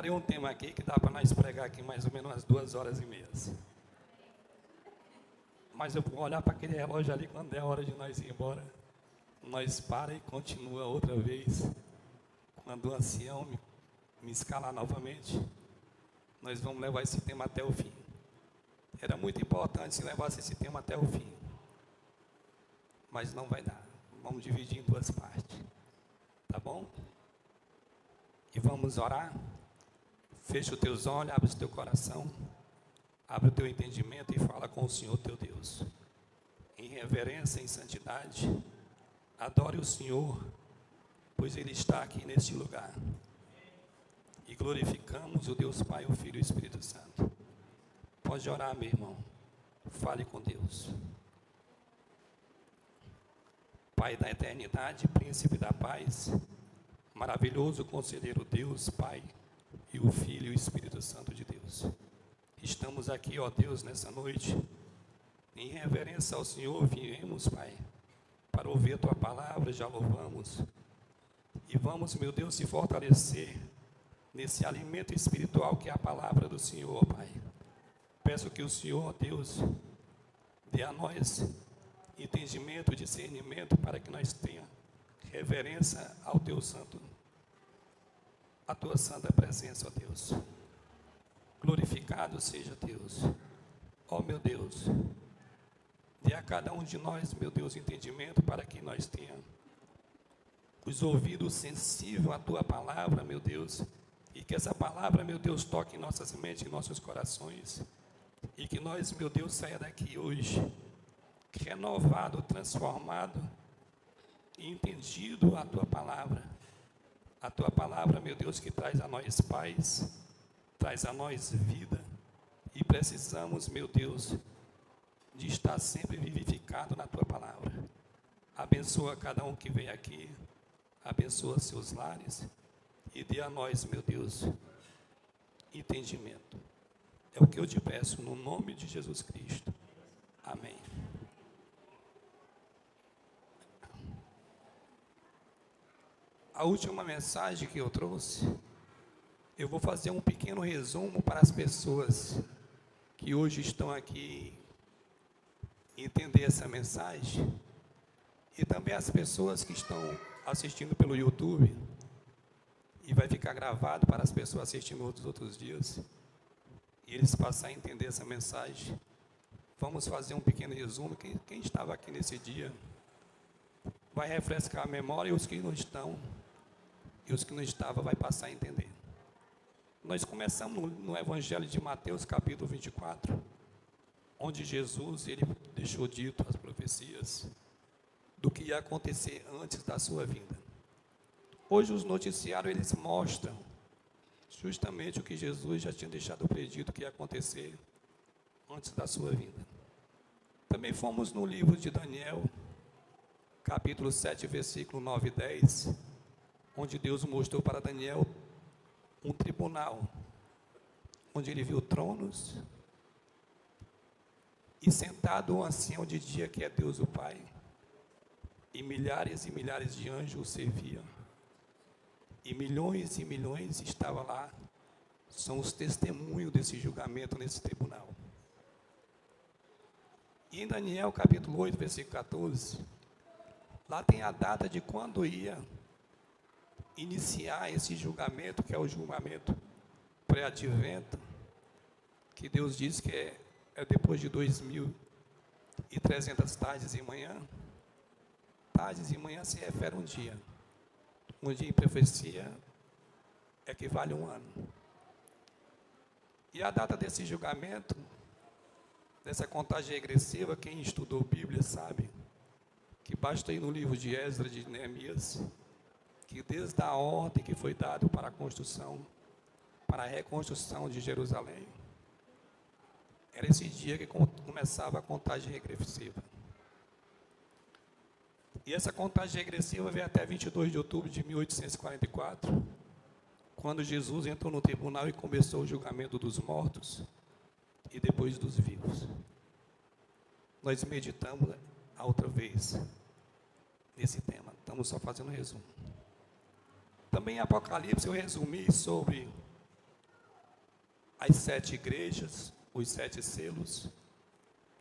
preparei um tema aqui que dá para nós pregar aqui mais ou menos umas 2 horas e meia. Mas eu vou olhar para aquele relógio ali, quando é a hora de nós ir embora, nós para e continua outra vez. Quando o ancião me escalar novamente, nós vamos levar esse tema até o fim. Era muito importante se levasse esse tema até o fim, mas não vai dar. Vamos dividir em 2 partes, tá bom? E vamos orar. Fecha os teus olhos, abre o teu coração, abre o teu entendimento e fala com o Senhor teu Deus. Em reverência, em santidade, adore o Senhor, pois Ele está aqui neste lugar. E glorificamos o Deus Pai, o Filho e o Espírito Santo. Pode orar, meu irmão. Fale com Deus. Pai da eternidade, príncipe da paz, maravilhoso conselheiro Deus, Pai, e o Filho e o Espírito Santo de Deus. Estamos aqui, ó Deus, nessa noite, em reverência ao Senhor, viemos, Pai, para ouvir a Tua palavra, já louvamos. E vamos, meu Deus, se fortalecer nesse alimento espiritual que é a palavra do Senhor, Pai. Peço que o Senhor, Deus, dê a nós entendimento, discernimento, para que nós tenhamos reverência ao Teu santo, a Tua santa presença, ó Deus. Glorificado seja Deus. Ó meu Deus, dê a cada um de nós, meu Deus, entendimento, para que nós tenhamos os ouvidos sensíveis à Tua palavra, meu Deus, e que essa palavra, meu Deus, toque em nossas mentes, em nossos corações, e que nós, meu Deus, saia daqui hoje renovado, transformado e entendido a Tua palavra. A Tua palavra, meu Deus, que traz a nós paz, traz a nós vida, e precisamos, meu Deus, de estar sempre vivificado na Tua palavra. Abençoa cada um que vem aqui, abençoa seus lares, e dê a nós, meu Deus, entendimento. É o que eu te peço, no nome de Jesus Cristo. Amém. A última mensagem que eu trouxe, eu vou fazer um pequeno resumo para as pessoas que hoje estão aqui entender essa mensagem, e também as pessoas que estão assistindo pelo YouTube, e vai ficar gravado para as pessoas assistindo outros dias, e eles passarem a entender essa mensagem. Vamos fazer um pequeno resumo. Quem estava aqui nesse dia vai refrescar a memória, e os que não estão, e os que não estavam, vai passar a entender. Nós começamos no Evangelho de Mateus, capítulo 24, onde Jesus, ele deixou dito as profecias do que ia acontecer antes da sua vinda. Hoje os noticiários, eles mostram justamente o que Jesus já tinha deixado predito que ia acontecer antes da sua vinda. Também fomos no livro de Daniel, capítulo 7, versículo 9 e 10, onde Deus mostrou para Daniel um tribunal, onde ele viu tronos, e sentado um ancião de dia, que é Deus o Pai, e milhares de anjos o serviam, e milhões estavam lá. São os testemunhos desse julgamento nesse tribunal. E em Daniel, capítulo 8, versículo 14, lá tem a data de quando ia iniciar esse julgamento, que é o julgamento pré-advento, que Deus diz que é depois de 2.300 tardes e manhã. Tardes e manhã se refere a um dia. Um dia em profecia equivale a um ano. E a data desse julgamento, dessa contagem regressiva, quem estudou Bíblia sabe que basta ir no livro de Esdras, de Neemias, que desde a ordem que foi dada para a construção, para a reconstrução de Jerusalém, era esse dia que começava a contagem regressiva. E essa contagem regressiva veio até 22 de outubro de 1844, quando Jesus entrou no tribunal e começou o julgamento dos mortos e depois dos vivos. Nós meditamos a outra vez nesse tema, estamos só fazendo um resumo. Também em Apocalipse eu resumi sobre as 7 igrejas, os 7 selos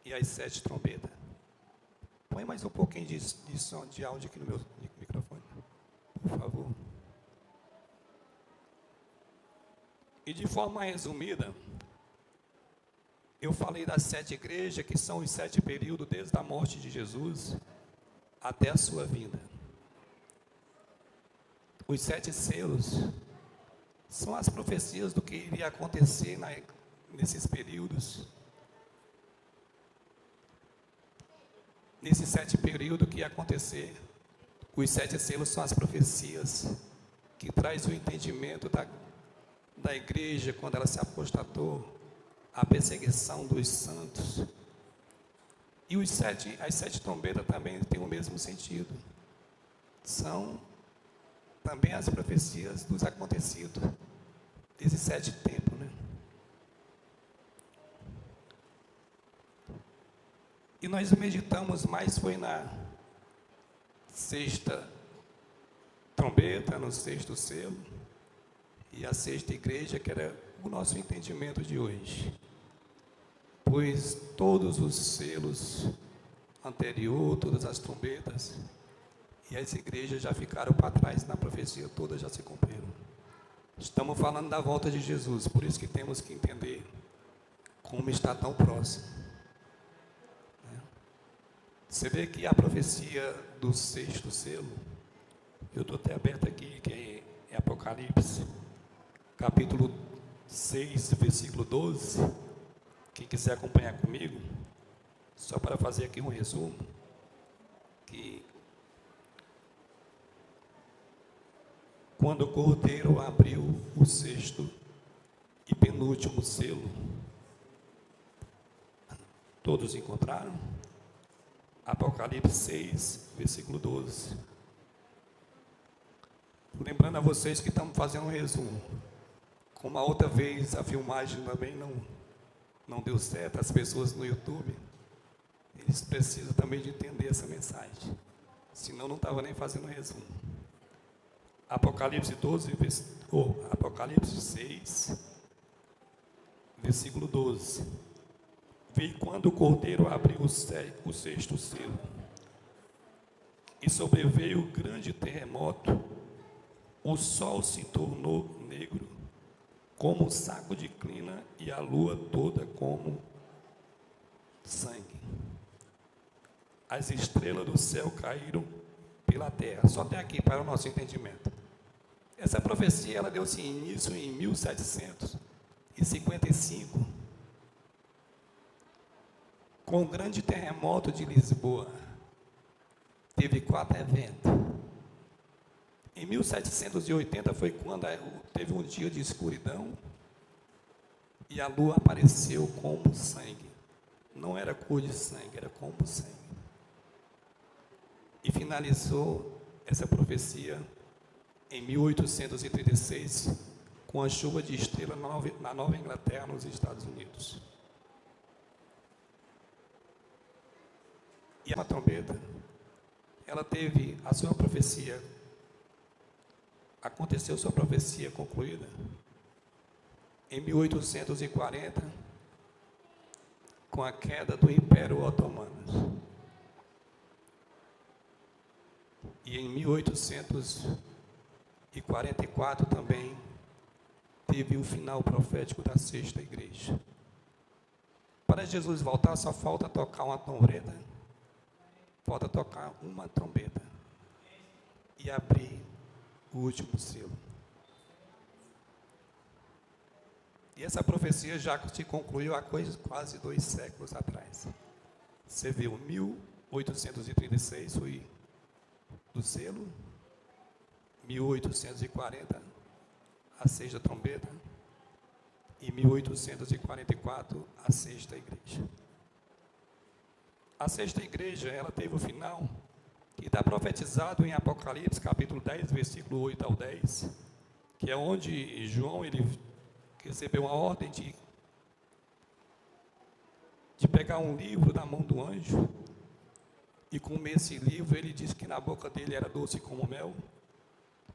e as 7 trombetas. Põe mais um pouquinho de som, de áudio aqui no meu microfone, por favor. E de forma resumida, eu falei das 7 igrejas, que são os 7 períodos desde a morte de Jesus até a sua vinda. Os 7 selos são as profecias do que iria acontecer nesses períodos. Nesses 7 períodos que ia acontecer, os 7 selos são as profecias que traz o entendimento da igreja quando ela se apostatou, a perseguição dos santos. E as 7 trombetas também têm o mesmo sentido. São também as profecias dos acontecidos desses 7 tempos, né? E nós meditamos mais foi na 6ª trombeta, no 6º selo, e a 6ª igreja, que era o nosso entendimento de hoje. Pois todos os selos anteriores, todas as trombetas e as igrejas já ficaram para trás na profecia, todas já se cumpriram. Estamos falando da volta de Jesus, por isso que temos que entender como está tão próximo. Você vê que a profecia do 6º selo, eu estou até aberto aqui, que é Apocalipse, capítulo 6, versículo 12, quem quiser acompanhar comigo, só para fazer aqui um resumo, que quando o Cordeiro abriu o 6º e penúltimo selo, todos encontraram? Apocalipse 6, versículo 12. Lembrando a vocês que estamos fazendo um resumo. Como a outra vez a filmagem também não deu certo, as pessoas no YouTube, eles precisam também de entender essa mensagem. Senão não estava nem fazendo resumo. Apocalipse 6, versículo 12. Vi quando o Cordeiro abriu o 6º selo, e sobreveio grande terremoto, o sol se tornou negro, como um saco de crina, e a lua toda como sangue. As estrelas do céu caíram pela terra. Só até aqui para o nosso entendimento. Essa profecia ela deu-se início em 1755, com o grande terremoto de Lisboa. Teve 4 eventos. Em 1780 foi quando teve um dia de escuridão e a lua apareceu como sangue. Não era cor de sangue, era como sangue. E finalizou essa profecia em 1836 com a chuva de estrela na Nova Inglaterra, nos Estados Unidos. E a trombeta, ela teve a sua profecia, aconteceu sua profecia concluída em 1840, com a queda do Império Otomano. E em 1844 também teve o final profético da 6ª igreja. Para Jesus voltar, só falta tocar uma trombeta. Falta tocar uma trombeta e abrir o último selo. E essa profecia já se concluiu há quase 2 séculos atrás. Você viu, 1836 foi do selo, 1840 a 6ª trombeta e 1844 a 6ª igreja. A 6ª igreja, ela teve o final, que está profetizado em Apocalipse, capítulo 10, versículo 8 ao 10, que é onde João, ele recebeu uma ordem de pegar um livro da mão do anjo, e comer esse livro. Ele disse que na boca dele era doce como mel,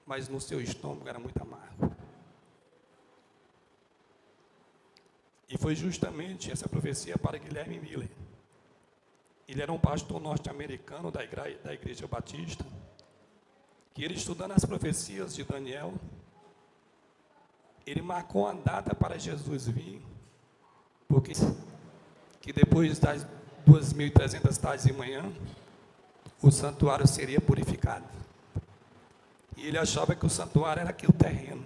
mas no seu estômago era muito amargo. E foi justamente essa profecia para Guilherme Miller. Ele era um pastor norte-americano da Igreja Batista, que ele, estudando as profecias de Daniel, ele marcou a data para Jesus vir, porque que depois das 2.300 tardes de manhã, o santuário seria purificado. E ele achava que o santuário era aqui o terreno,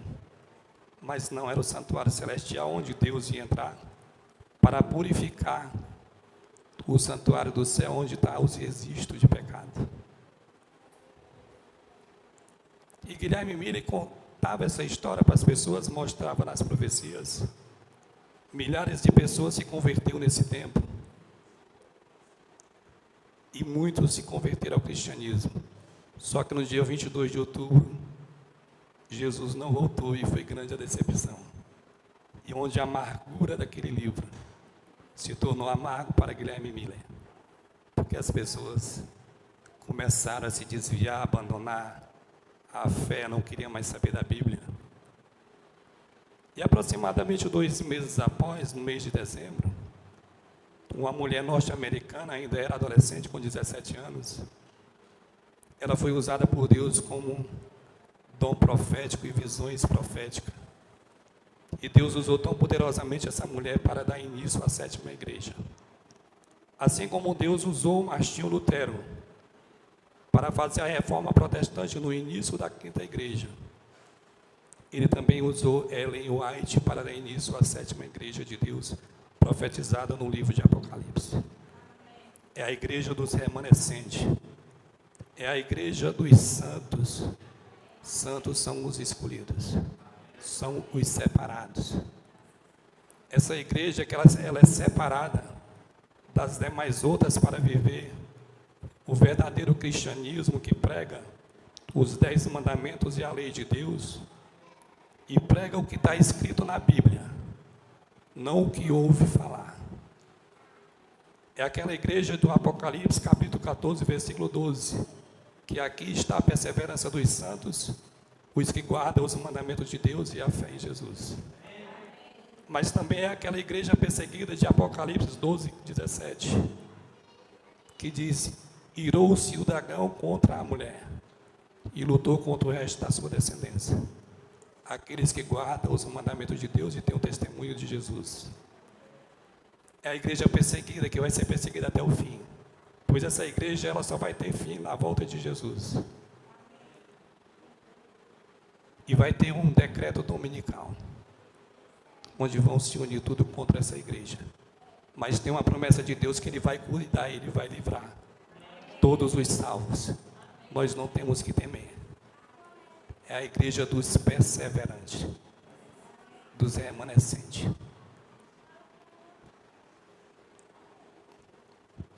mas não, era o santuário celestial onde Deus ia entrar para purificar o santuário do céu, onde está os registros de pecado. E Guilherme Miller contava essa história para as pessoas, mostrava nas profecias. Milhares de pessoas se converteram nesse tempo. E muitos se converteram ao cristianismo. Só que no dia 22 de outubro, Jesus não voltou e foi grande a decepção. E onde a amargura daquele livro se tornou amargo para Guilherme Miller. Porque as pessoas começaram a se desviar, a abandonar a fé, não queriam mais saber da Bíblia. E aproximadamente 2 meses após, no mês de dezembro, uma mulher norte-americana, ainda era adolescente, com 17 anos, ela foi usada por Deus como dom profético e visões proféticas. E Deus usou tão poderosamente essa mulher para dar início à 7ª igreja. Assim como Deus usou Martinho Lutero para fazer a reforma protestante no início da 5ª igreja, Ele também usou Ellen White para dar início à 7ª igreja de Deus, profetizada no livro de Apocalipse. É a igreja dos remanescentes, é a igreja dos santos. Santos são os escolhidos, são os separados. Essa igreja que ela é separada das demais outras para viver o verdadeiro cristianismo, que prega os 10 mandamentos e a lei de Deus, e prega o que está escrito na Bíblia, não o que ouve falar. É aquela igreja do Apocalipse, capítulo 14, versículo 12, que aqui está a perseverança dos santos, os que guardam os mandamentos de Deus e a fé em Jesus. Mas também é aquela igreja perseguida de Apocalipse 12, 17, que diz: irou-se o dragão contra a mulher e lutou contra o resto da sua descendência, aqueles que guardam os mandamentos de Deus e têm o testemunho de Jesus. É a igreja perseguida, que vai ser perseguida até o fim, pois essa igreja ela só vai ter fim na volta de Jesus. E vai ter um decreto dominical, onde vão se unir tudo contra essa igreja. Mas tem uma promessa de Deus que Ele vai cuidar, Ele vai livrar todos os salvos. Nós não temos que temer. É a igreja dos perseverantes, dos remanescentes.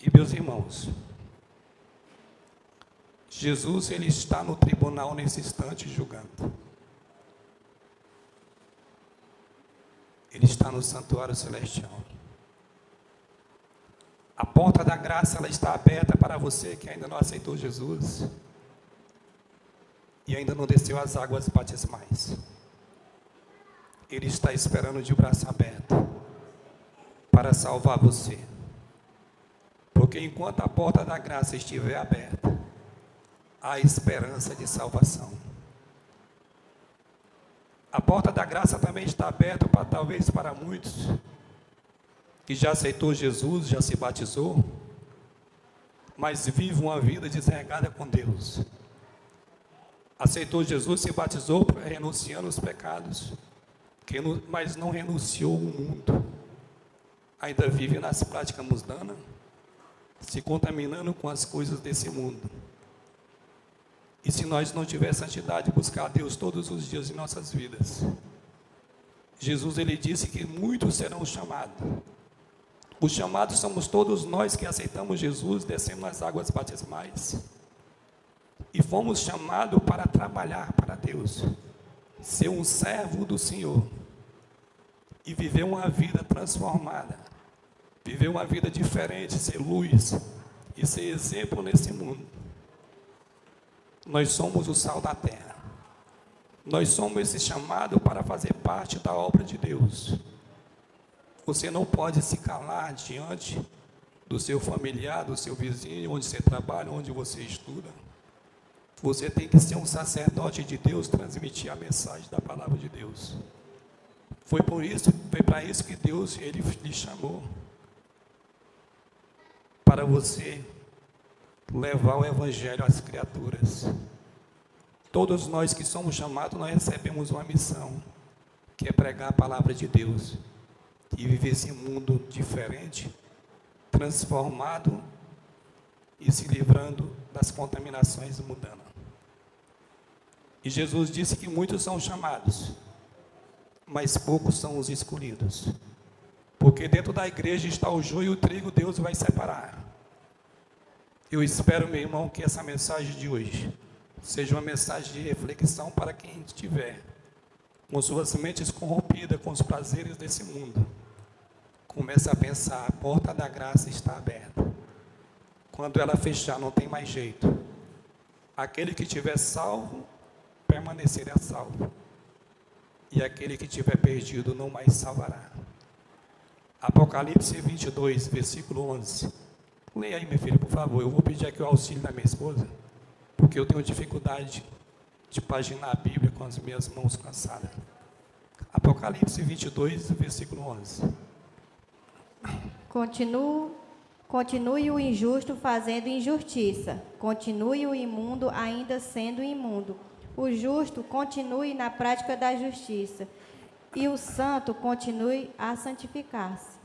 E meus irmãos, Jesus, Ele está no tribunal nesse instante julgando. Ele está no santuário celestial. A porta da graça, ela está aberta para você que ainda não aceitou Jesus e ainda não desceu as águas batismais. Ele está esperando de braço aberto para salvar você. Porque enquanto a porta da graça estiver aberta, há esperança de salvação. A porta da graça também está aberta para, talvez para muitos que já aceitou Jesus, já se batizou, mas vive uma vida desregada com Deus. Aceitou Jesus, se batizou, renunciando os pecados, mas não renunciou o mundo. Ainda vive nas práticas mundanas, se contaminando com as coisas desse mundo. E se nós não tivermos santidade, buscar a Deus todos os dias de nossas vidas, Jesus, Ele disse que muitos serão chamados. Os chamados somos todos nós que aceitamos Jesus, descemos nas águas batismais e fomos chamados para trabalhar para Deus, ser um servo do Senhor e viver uma vida transformada, viver uma vida diferente, ser luz e ser exemplo nesse mundo. Nós somos o sal da terra. Nós somos esse chamado para fazer parte da obra de Deus. Você não pode se calar diante do seu familiar, do seu vizinho, onde você trabalha, onde você estuda. Você tem que ser um sacerdote de Deus, transmitir a mensagem da palavra de Deus. Foi para isso que Deus ele lhe chamou. Para você levar o evangelho às criaturas. Todos nós que somos chamados, nós recebemos uma missão, que é pregar a palavra de Deus e viver esse mundo diferente, transformado e se livrando das contaminações mundanas. E Jesus disse que muitos são chamados, mas poucos são os escolhidos. Porque dentro da igreja está o joio e o trigo, Deus vai separar. Eu espero, meu irmão, que essa mensagem de hoje seja uma mensagem de reflexão para quem estiver com suas mentes corrompidas com os prazeres desse mundo. Comece a pensar, a porta da graça está aberta. Quando ela fechar, não tem mais jeito. Aquele que tiver salvo, permanecerá salvo. E aquele que tiver perdido, não mais salvará. Apocalipse 22, versículo 11. Leia aí, meu filho, por favor. Eu vou pedir aqui o auxílio da minha esposa, porque eu tenho dificuldade de paginar a Bíblia com as minhas mãos cansadas. Apocalipse 22, versículo 11. Continue o injusto fazendo injustiça. Continue o imundo ainda sendo imundo. O justo continue na prática da justiça. E o santo continue a santificar-se.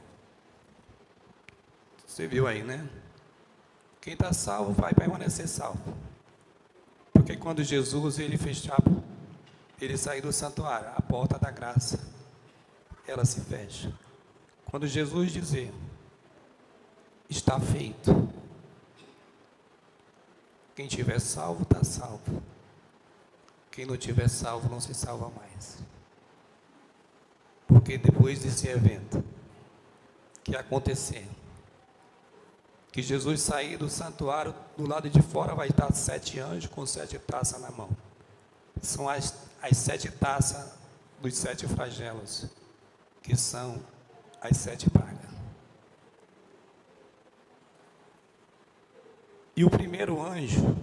Você viu aí, né? Quem está salvo vai permanecer salvo. Porque quando Jesus ele fechava, ele saiu do santuário, a porta da graça, ela se fecha. Quando Jesus dizer, está feito, quem tiver salvo, está salvo. Quem não tiver salvo, não se salva mais. Porque depois desse evento que acontecer, que Jesus sair do santuário, do lado de fora vai estar 7 anjos com 7 taças na mão. São as 7 taças dos 7 flagelos, que são as 7 pragas. E o primeiro anjo,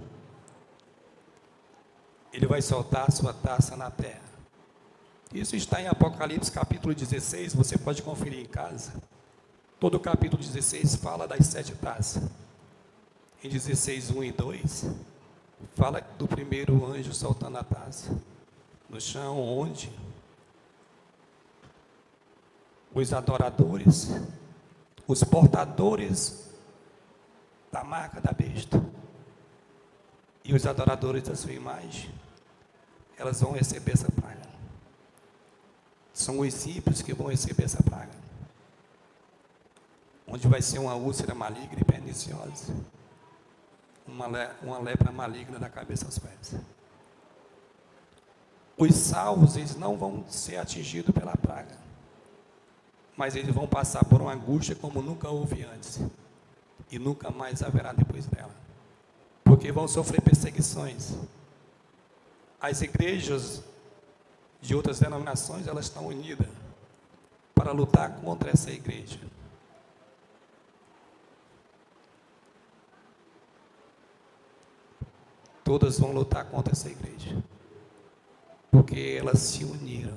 ele vai soltar a sua taça na terra. Isso está em Apocalipse capítulo 16, você pode conferir em casa. Todo o capítulo 16 fala das 7 taças. Em 16, 1 e 2, fala do primeiro anjo soltando a taça no chão, onde os adoradores, os portadores da marca da besta e os adoradores da sua imagem, elas vão receber essa praga. São os ímpios que vão receber essa praga, onde vai ser uma úlcera maligna e perniciosa, uma lepra maligna da cabeça aos pés. Os salvos, eles não vão ser atingidos pela praga, mas eles vão passar por uma angústia como nunca houve antes, e nunca mais haverá depois dela, porque vão sofrer perseguições. As igrejas de outras denominações, elas estão unidas para lutar contra essa igreja. Todas vão lutar contra essa igreja, porque elas se uniram.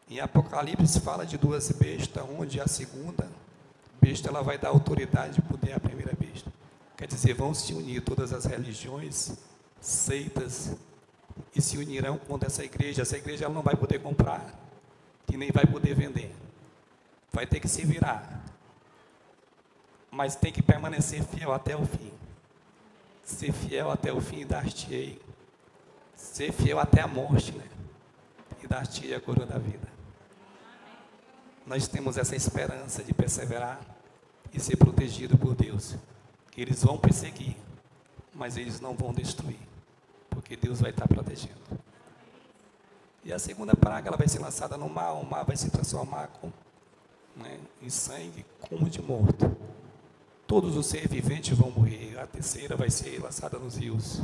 Em Apocalipse fala de 2 bestas, onde a segunda besta ela vai dar autoridade e poder à primeira besta. Quer dizer, vão se unir todas as religiões, seitas, e se unirão contra essa igreja. Essa igreja ela não vai poder comprar e nem vai poder vender. Vai ter que se virar, mas tem que permanecer fiel até o fim. Ser fiel até o fim e dar-te-ei. Ser fiel até a morte, né? E dar-te-ei a coroa da vida. Nós temos essa esperança de perseverar e ser protegido por Deus. Que eles vão perseguir, mas eles não vão destruir, porque Deus vai estar protegendo. E a segunda praga, ela vai ser lançada no mar, o mar vai se transformar em sangue como de morto. Todos os seres viventes vão morrer. A terceira vai ser lançada nos rios.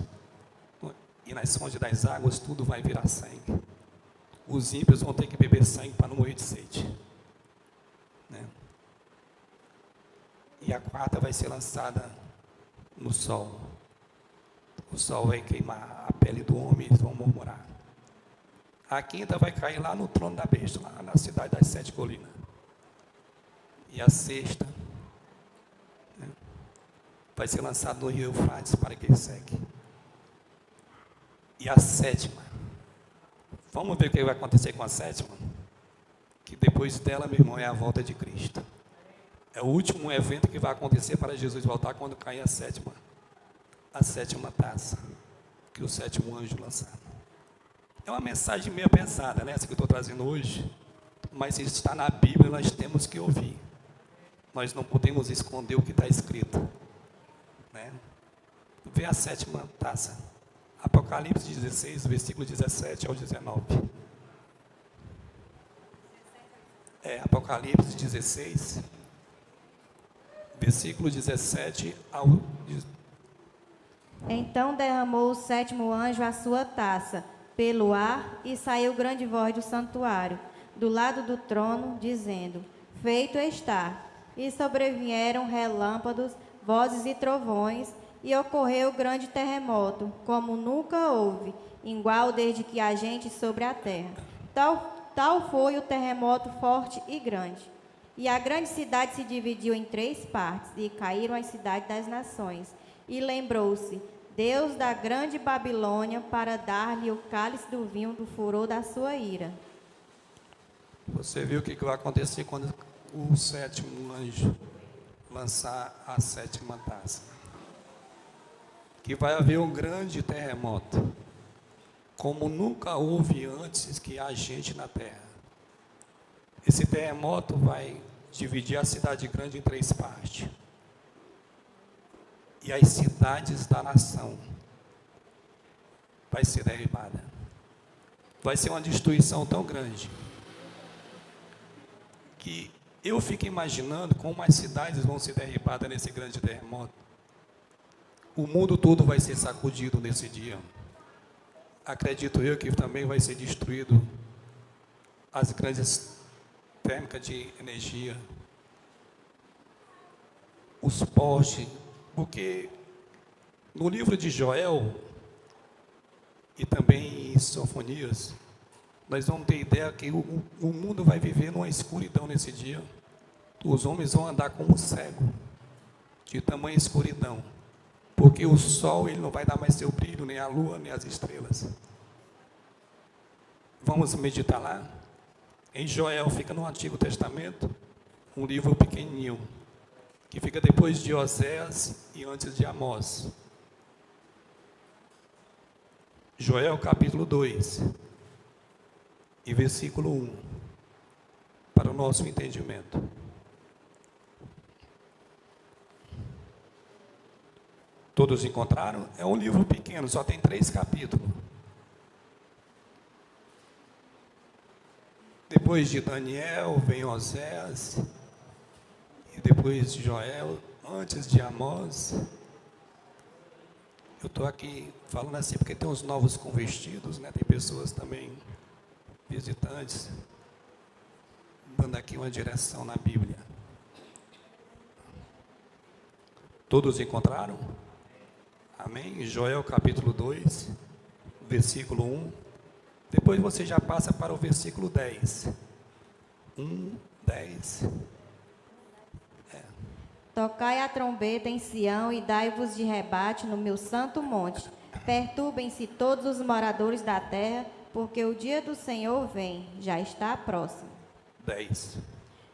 E nas fontes das águas, tudo vai virar sangue. Os ímpios vão ter que beber sangue para não morrer de sede. Né? E a quarta vai ser lançada no sol. O sol vai queimar a pele do homem e eles vão murmurar. A quinta vai cair lá no trono da besta, lá na cidade das 7 colinas. E a sexta, né, vai ser lançada no rio Eufrates para que seque. E a sétima, vamos ver o que vai acontecer com a sétima? Que depois dela, meu irmão, é a volta de Cristo. É o último evento que vai acontecer para Jesus voltar quando cair a sétima taça, que o sétimo anjo lançar. É uma mensagem meio pesada, né, essa que eu estou trazendo hoje, mas se está na Bíblia, nós temos que ouvir. Nós não podemos esconder o que está escrito, né? Vê a sétima taça. Apocalipse 16, versículo 17 ao 19. Apocalipse 16, versículo 17 ao 19. Então derramou o sétimo anjo a sua taça pelo ar, e saiu grande voz do santuário, do lado do trono, dizendo: Feito está. E sobrevieram relâmpagos, vozes e trovões, e ocorreu grande terremoto, como nunca houve, igual desde que há gente sobre a terra. Tal foi o terremoto forte e grande. E a grande cidade se dividiu em 3 partes, e caíram as cidades das nações. E lembrou-se Deus da grande Babilônia para dar-lhe o cálice do vinho do furor da sua ira. Você viu o que vai acontecer quando o sétimo anjo lançar a sétima taça? Que vai haver um grande terremoto, como nunca houve antes que há gente na terra. Esse terremoto vai dividir a cidade grande em 3 partes. E as cidades da nação vai ser derribada. Vai ser uma destruição tão grande que eu fico imaginando como as cidades vão ser derribadas nesse grande terremoto. O mundo todo vai ser sacudido nesse dia. Acredito eu que também vai ser destruído as grandes térmicas de energia, os postes, porque no livro de Joel e também em Sofonias, nós vamos ter ideia que o mundo vai viver numa escuridão nesse dia. Os homens vão andar como cego, de tamanha escuridão, porque o sol ele não vai dar mais seu brilho, nem a lua, nem as estrelas. Vamos meditar lá? Em Joel, fica no Antigo Testamento, um livro pequenininho, que fica depois de Oséias e antes de Amós. Joel capítulo 2 e versículo 1, para o nosso entendimento. Todos encontraram? É um livro pequeno, só tem 3 capítulos. Depois de Daniel vem Oséias, e depois de Joel, antes de Amós. Eu estou aqui falando assim porque tem os novos convertidos, né? Tem pessoas também, visitantes, dando aqui uma direção na Bíblia. Todos encontraram? Amém? Joel capítulo 2, versículo 1. Depois você já passa para o versículo 10. 10. Tocai a trombeta em Sião e dai-vos de rebate no meu santo monte. Perturbem-se todos os moradores da terra, porque o dia do Senhor vem, já está próximo. 10.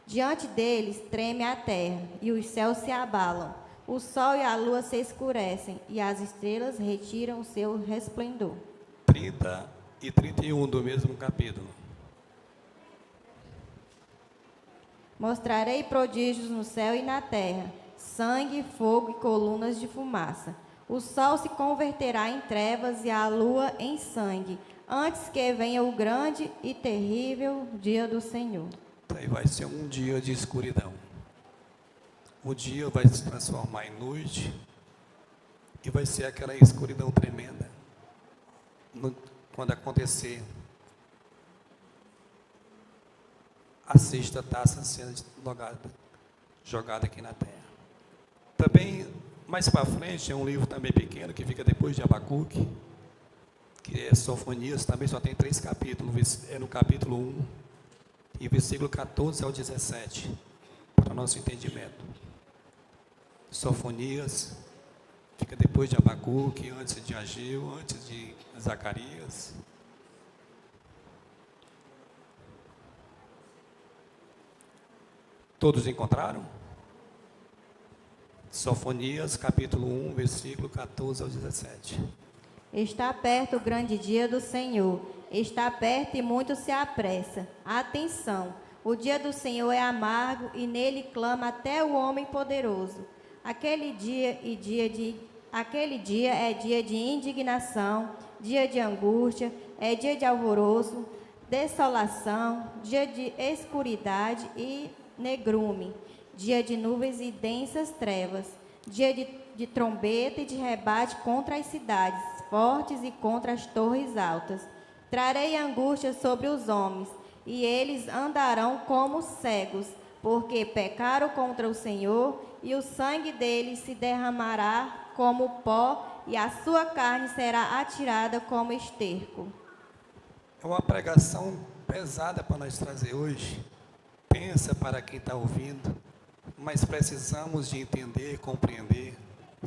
Diante deles treme a terra, e os céus se abalam. O sol e a lua se escurecem, e as estrelas retiram o seu resplendor. 30 e 31 do mesmo capítulo. Mostrarei prodígios no céu e na terra, sangue, fogo e colunas de fumaça. O sol se converterá em trevas e a lua em sangue, antes que venha o grande e terrível dia do Senhor. Aí vai ser um dia de escuridão. O dia vai se transformar em noite e vai ser aquela escuridão tremenda. Quando acontecer a 6ª taça sendo jogada aqui na terra. Também, mais para frente, é um livro também pequeno, que fica depois de Abacuque, que é Sofonias, também só tem 3 capítulos, é no capítulo 1, e versículo 14 ao 17, para nosso entendimento. Sofonias, fica depois de Abacuque, antes de Ageu, antes de Zacarias. Todos encontraram? Sofonias, capítulo 1, versículo 14 ao 17. Está perto o grande dia do Senhor. Está perto e muito se apressa. Atenção! O dia do Senhor é amargo e nele clama até o homem poderoso. Aquele dia é dia de indignação, dia de angústia, é dia de alvoroço, desolação, dia de escuridade e negrume, dia de nuvens e densas trevas, dia de trombeta e de rebate contra as cidades fortes e contra as torres altas. Trarei angústia sobre os homens, e eles andarão como cegos, porque pecaram contra o Senhor, e o sangue deles se derramará como pó, e a sua carne será atirada como esterco. É uma pregação pesada para nós trazer hoje. Pensa para quem está ouvindo, mas precisamos de entender, compreender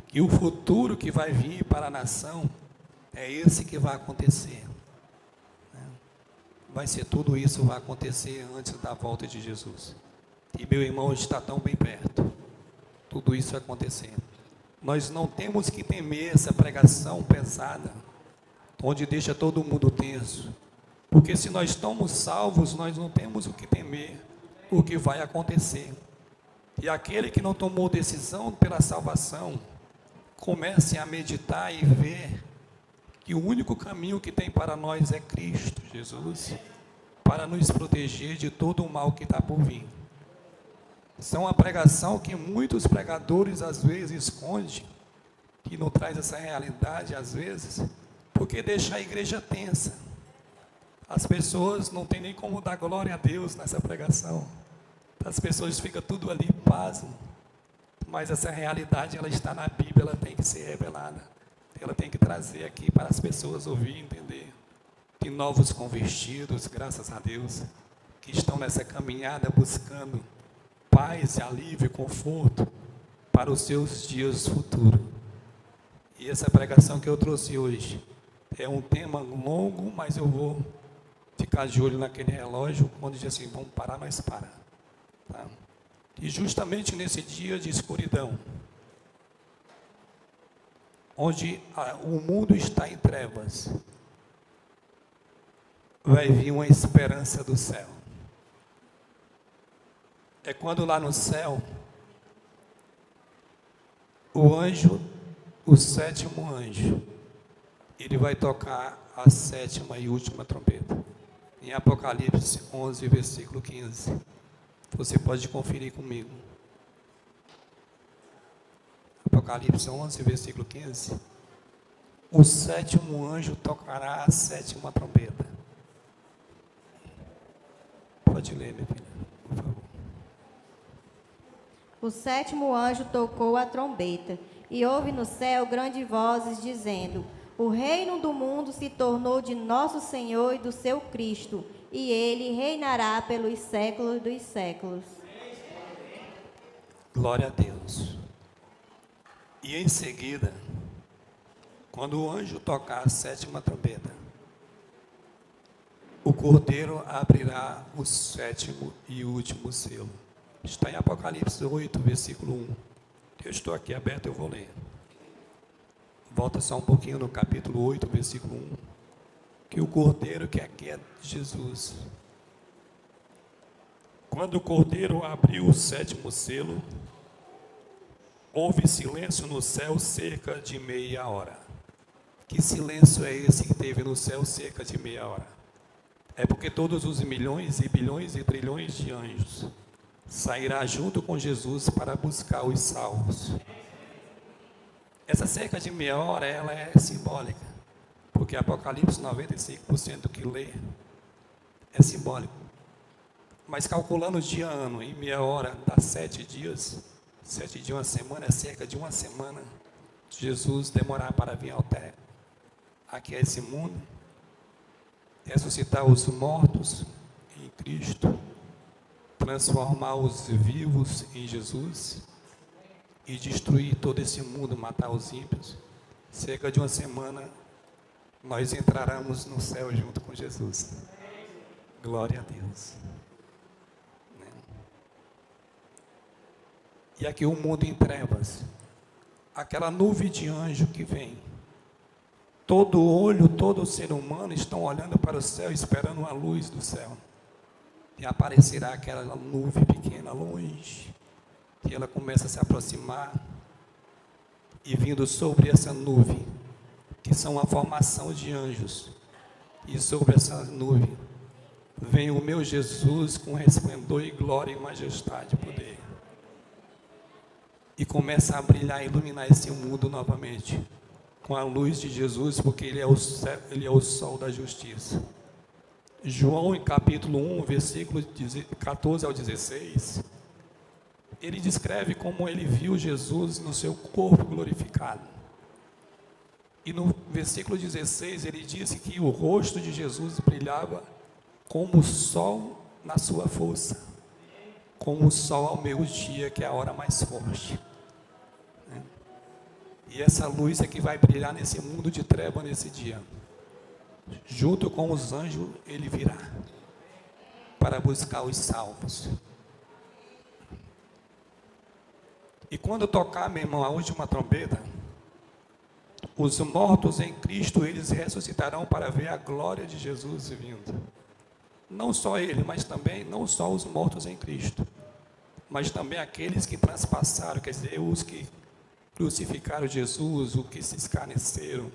que o futuro que vai vir para a nação é esse que vai acontecer. Vai ser tudo isso, vai acontecer antes da volta de Jesus. E meu irmão está tão bem perto. Tudo isso vai acontecer. Nós não temos que temer essa pregação pesada, onde deixa todo mundo tenso. Porque se nós estamos salvos, nós não temos o que temer, o que vai acontecer. E aquele que não tomou decisão pela salvação, comece a meditar e ver que o único caminho que tem para nós é Cristo Jesus, para nos proteger de todo o mal que está por vir. Isso é uma pregação que muitos pregadores às vezes escondem, que não traz essa realidade às vezes, porque deixa a igreja tensa. As pessoas não tem nem como dar glória a Deus nessa pregação. As pessoas ficam tudo ali pasmo, mas essa realidade ela está na Bíblia, ela tem que ser revelada. Ela tem que trazer aqui para as pessoas ouvir e entender. Tem novos convertidos, graças a Deus, que estão nessa caminhada buscando paz, alívio e conforto para os seus dias futuros. E essa pregação que eu trouxe hoje é um tema longo, mas eu vou ficar de olho naquele relógio, quando diz assim, vamos parar, nós para. Tá? E justamente nesse dia de escuridão, onde o mundo está em trevas, vai vir uma esperança do céu. É quando lá no céu, o anjo, o 7º anjo, ele vai tocar a 7ª e última trombeta. Em Apocalipse 11, versículo 15. Você pode conferir comigo. Apocalipse 11, versículo 15. O 7º anjo tocará a 7ª trombeta. Pode ler, minha filha, por favor. O 7º anjo tocou a trombeta, e houve no céu grandes vozes dizendo: o reino do mundo se tornou de nosso Senhor e do seu Cristo, e ele reinará pelos séculos dos séculos. Glória a Deus. E em seguida, quando o anjo tocar a 7ª trombeta, o Cordeiro abrirá o 7º e último selo. Está em Apocalipse 8, versículo 1. Eu estou aqui aberto, eu vou ler. Volta só um pouquinho no capítulo 8, versículo 1. Que o Cordeiro, que aqui é Jesus. Quando o Cordeiro abriu o 7º selo, houve silêncio no céu cerca de meia hora. Que silêncio é esse que teve no céu cerca de meia hora? É porque todos os milhões e bilhões e trilhões de anjos sairá junto com Jesus para buscar os salvos. Essa cerca de meia hora, ela é simbólica, porque Apocalipse 95% que lê é simbólico. Mas calculando dia a ano, em meia hora, dá 7 dias, 7 dias, uma semana, é cerca de uma semana, Jesus demorar para vir aqui a esse mundo, ressuscitar os mortos em Cristo, transformar os vivos em Jesus e destruir todo esse mundo, matar os ímpios. Cerca de uma semana, nós entraremos no céu junto com Jesus. Glória a Deus. E aqui o mundo em trevas, aquela nuvem de anjo que vem, todo olho, todo ser humano estão olhando para o céu, esperando a luz do céu, e aparecerá aquela nuvem pequena, longe, e ela começa a se aproximar, e vindo sobre essa nuvem, que são a formação de anjos, e sobre essa nuvem, vem o meu Jesus com resplendor e glória e majestade e poder, e começa a brilhar, iluminar esse mundo novamente, com a luz de Jesus, porque Ele é o sol da justiça. João, em capítulo 1, versículo 14 ao 16, ele descreve como ele viu Jesus no seu corpo glorificado. E no versículo 16, ele disse que o rosto de Jesus brilhava como o sol na sua força, como o sol ao meio-dia, que é a hora mais forte. E essa luz é que vai brilhar nesse mundo de treva nesse dia. Junto com os anjos, ele virá para buscar os salvos. E quando tocar, meu irmão, a última trombeta, os mortos em Cristo, eles ressuscitarão para ver a glória de Jesus vindo. Não só ele, mas também, não só os mortos em Cristo, mas também aqueles que transpassaram, quer dizer, os que crucificaram Jesus, os que se escarneceram,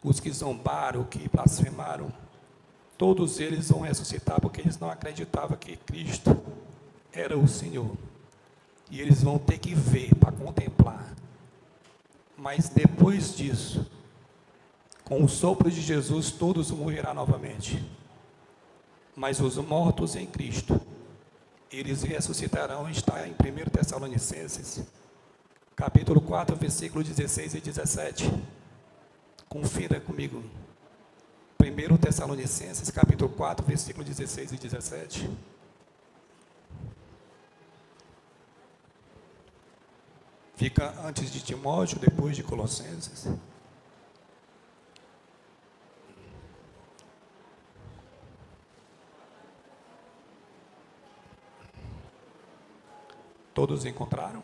os que zombaram, os que blasfemaram, todos eles vão ressuscitar, porque eles não acreditavam que Cristo era o Senhor, e eles vão ter que ver, para contemplar, mas depois disso, com o sopro de Jesus, todos morrerão novamente, mas os mortos em Cristo, eles ressuscitarão. Está em 1 Tessalonicenses, capítulo 4, versículo 16 e 17. Confira comigo. 1 Tessalonicenses, capítulo 4, versículo 16 e 17. Fica antes de Timóteo, depois de Colossenses. Todos encontraram?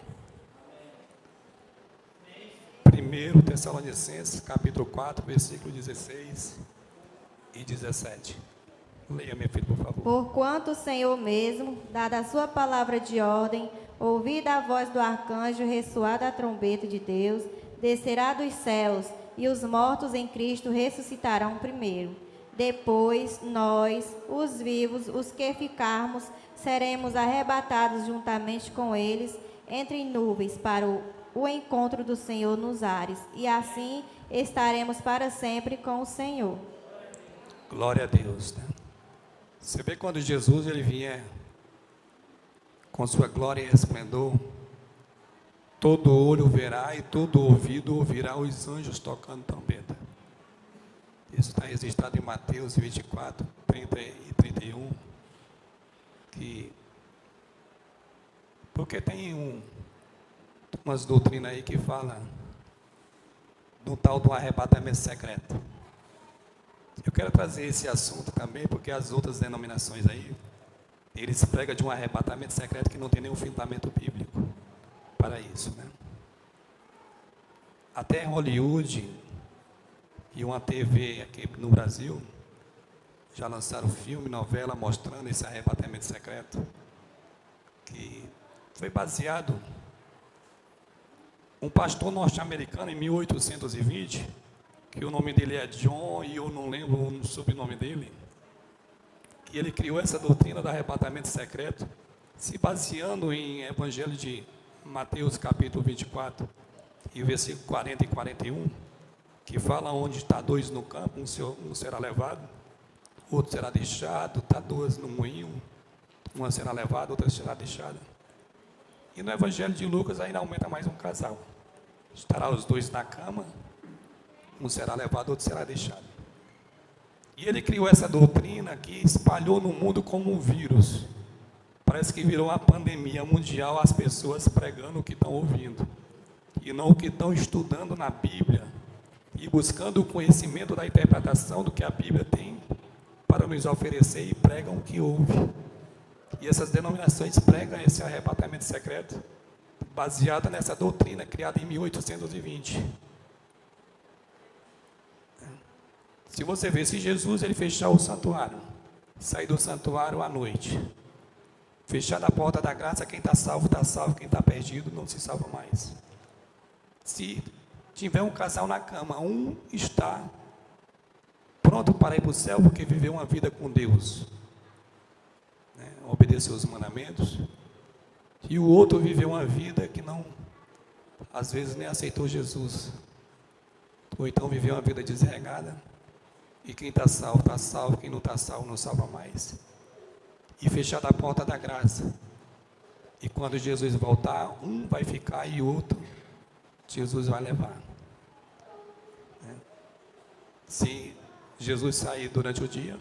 1 Tessalonicenses, capítulo 4, versículo 16 e 17. Leia, meu filho, por favor. Porquanto o Senhor mesmo, dada a sua palavra de ordem, ouvida a voz do arcanjo, ressoada a trombeta de Deus, descerá dos céus, e os mortos em Cristo ressuscitarão primeiro. Depois, nós, os vivos, os que ficarmos, seremos arrebatados juntamente com eles, entre nuvens, para o encontro do Senhor nos ares, e assim estaremos para sempre com o Senhor. Glória a Deus, né? Você vê quando Jesus ele vier com sua glória e resplendor, todo olho verá e todo ouvido ouvirá os anjos tocando trombeta. Isso está registrado em Mateus 24, 30 e 31. Porque tem umas doutrinas aí que falam do tal do arrebatamento secreto. Eu quero trazer esse assunto também, porque as outras denominações aí, eles pregam de um arrebatamento secreto que não tem nenhum fundamento bíblico para isso, né? Até Hollywood e uma TV aqui no Brasil já lançaram filme, novela mostrando esse arrebatamento secreto, que foi baseado um pastor norte-americano em 1820, que o nome dele é John, e eu não lembro o sobrenome dele, que ele criou essa doutrina do arrebatamento secreto, se baseando em Evangelho de Mateus, capítulo 24, e versículo 40 e 41, que fala onde está dois no campo, um será levado, outro será deixado, está duas no moinho, uma será levada, outra será deixada. E no Evangelho de Lucas ainda aumenta mais um casal. Estará os dois na cama, um será levado, outro será deixado. E ele criou essa doutrina que espalhou no mundo como um vírus. Parece que virou uma pandemia mundial, as pessoas pregando o que estão ouvindo, e não o que estão estudando na Bíblia, e buscando o conhecimento da interpretação do que a Bíblia tem para nos oferecer, e pregam o que ouve. E essas denominações pregam esse arrebatamento secreto, baseada nessa doutrina criada em 1820. Se você ver, se Jesus ele fechar o santuário, sair do santuário à noite, fechar a porta da graça, quem está salvo, quem está perdido não se salva mais. Se tiver um casal na cama, um está pronto para ir para o céu porque viveu uma vida com Deus, né, obedeceu os mandamentos, e o outro viveu uma vida que não, às vezes nem aceitou Jesus, ou então viveu uma vida desregada, e quem está salvo, quem não está salvo não salva mais. E fechada a porta da graça, e quando Jesus voltar, um vai ficar e o outro Jesus vai levar. Se Jesus sair durante o dia,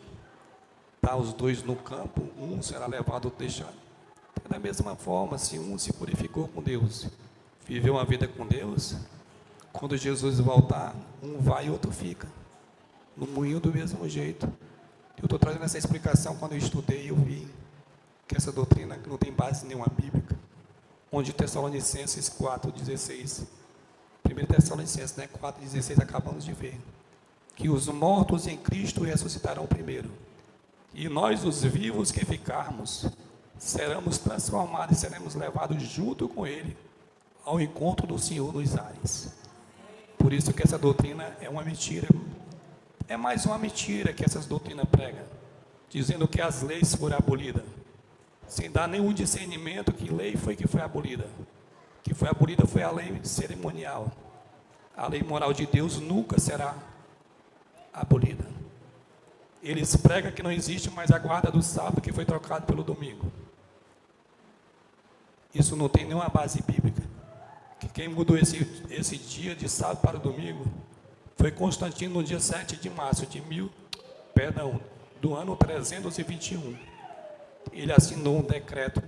está os dois no campo, um será levado, outro deixado. Da mesma forma, se um se purificou com Deus, viveu uma vida com Deus, quando Jesus voltar, um vai e outro fica, no moinho do mesmo jeito. Eu estou trazendo essa explicação. Quando eu estudei, eu vi que essa doutrina não tem base nenhuma bíblica, onde Tessalonicenses 4,16, 1 Tessalonicenses 4,16, acabamos de ver, que os mortos em Cristo ressuscitarão primeiro, e nós, os vivos que ficarmos, seremos transformados e seremos levados junto com Ele ao encontro do Senhor nos ares. Por isso que essa doutrina é uma mentira, é mais uma mentira que essas doutrinas pregam, dizendo que as leis foram abolidas, sem dar nenhum discernimento que lei foi que foi abolida. Que foi abolida foi a lei cerimonial. A lei moral de Deus nunca será abolida. Eles pregam que não existe mais a guarda do sábado, que foi trocado pelo domingo. Isso não tem nenhuma base bíblica. Que quem mudou esse dia de sábado para o domingo foi Constantino no dia 7 de março do ano 321. Ele assinou um decreto,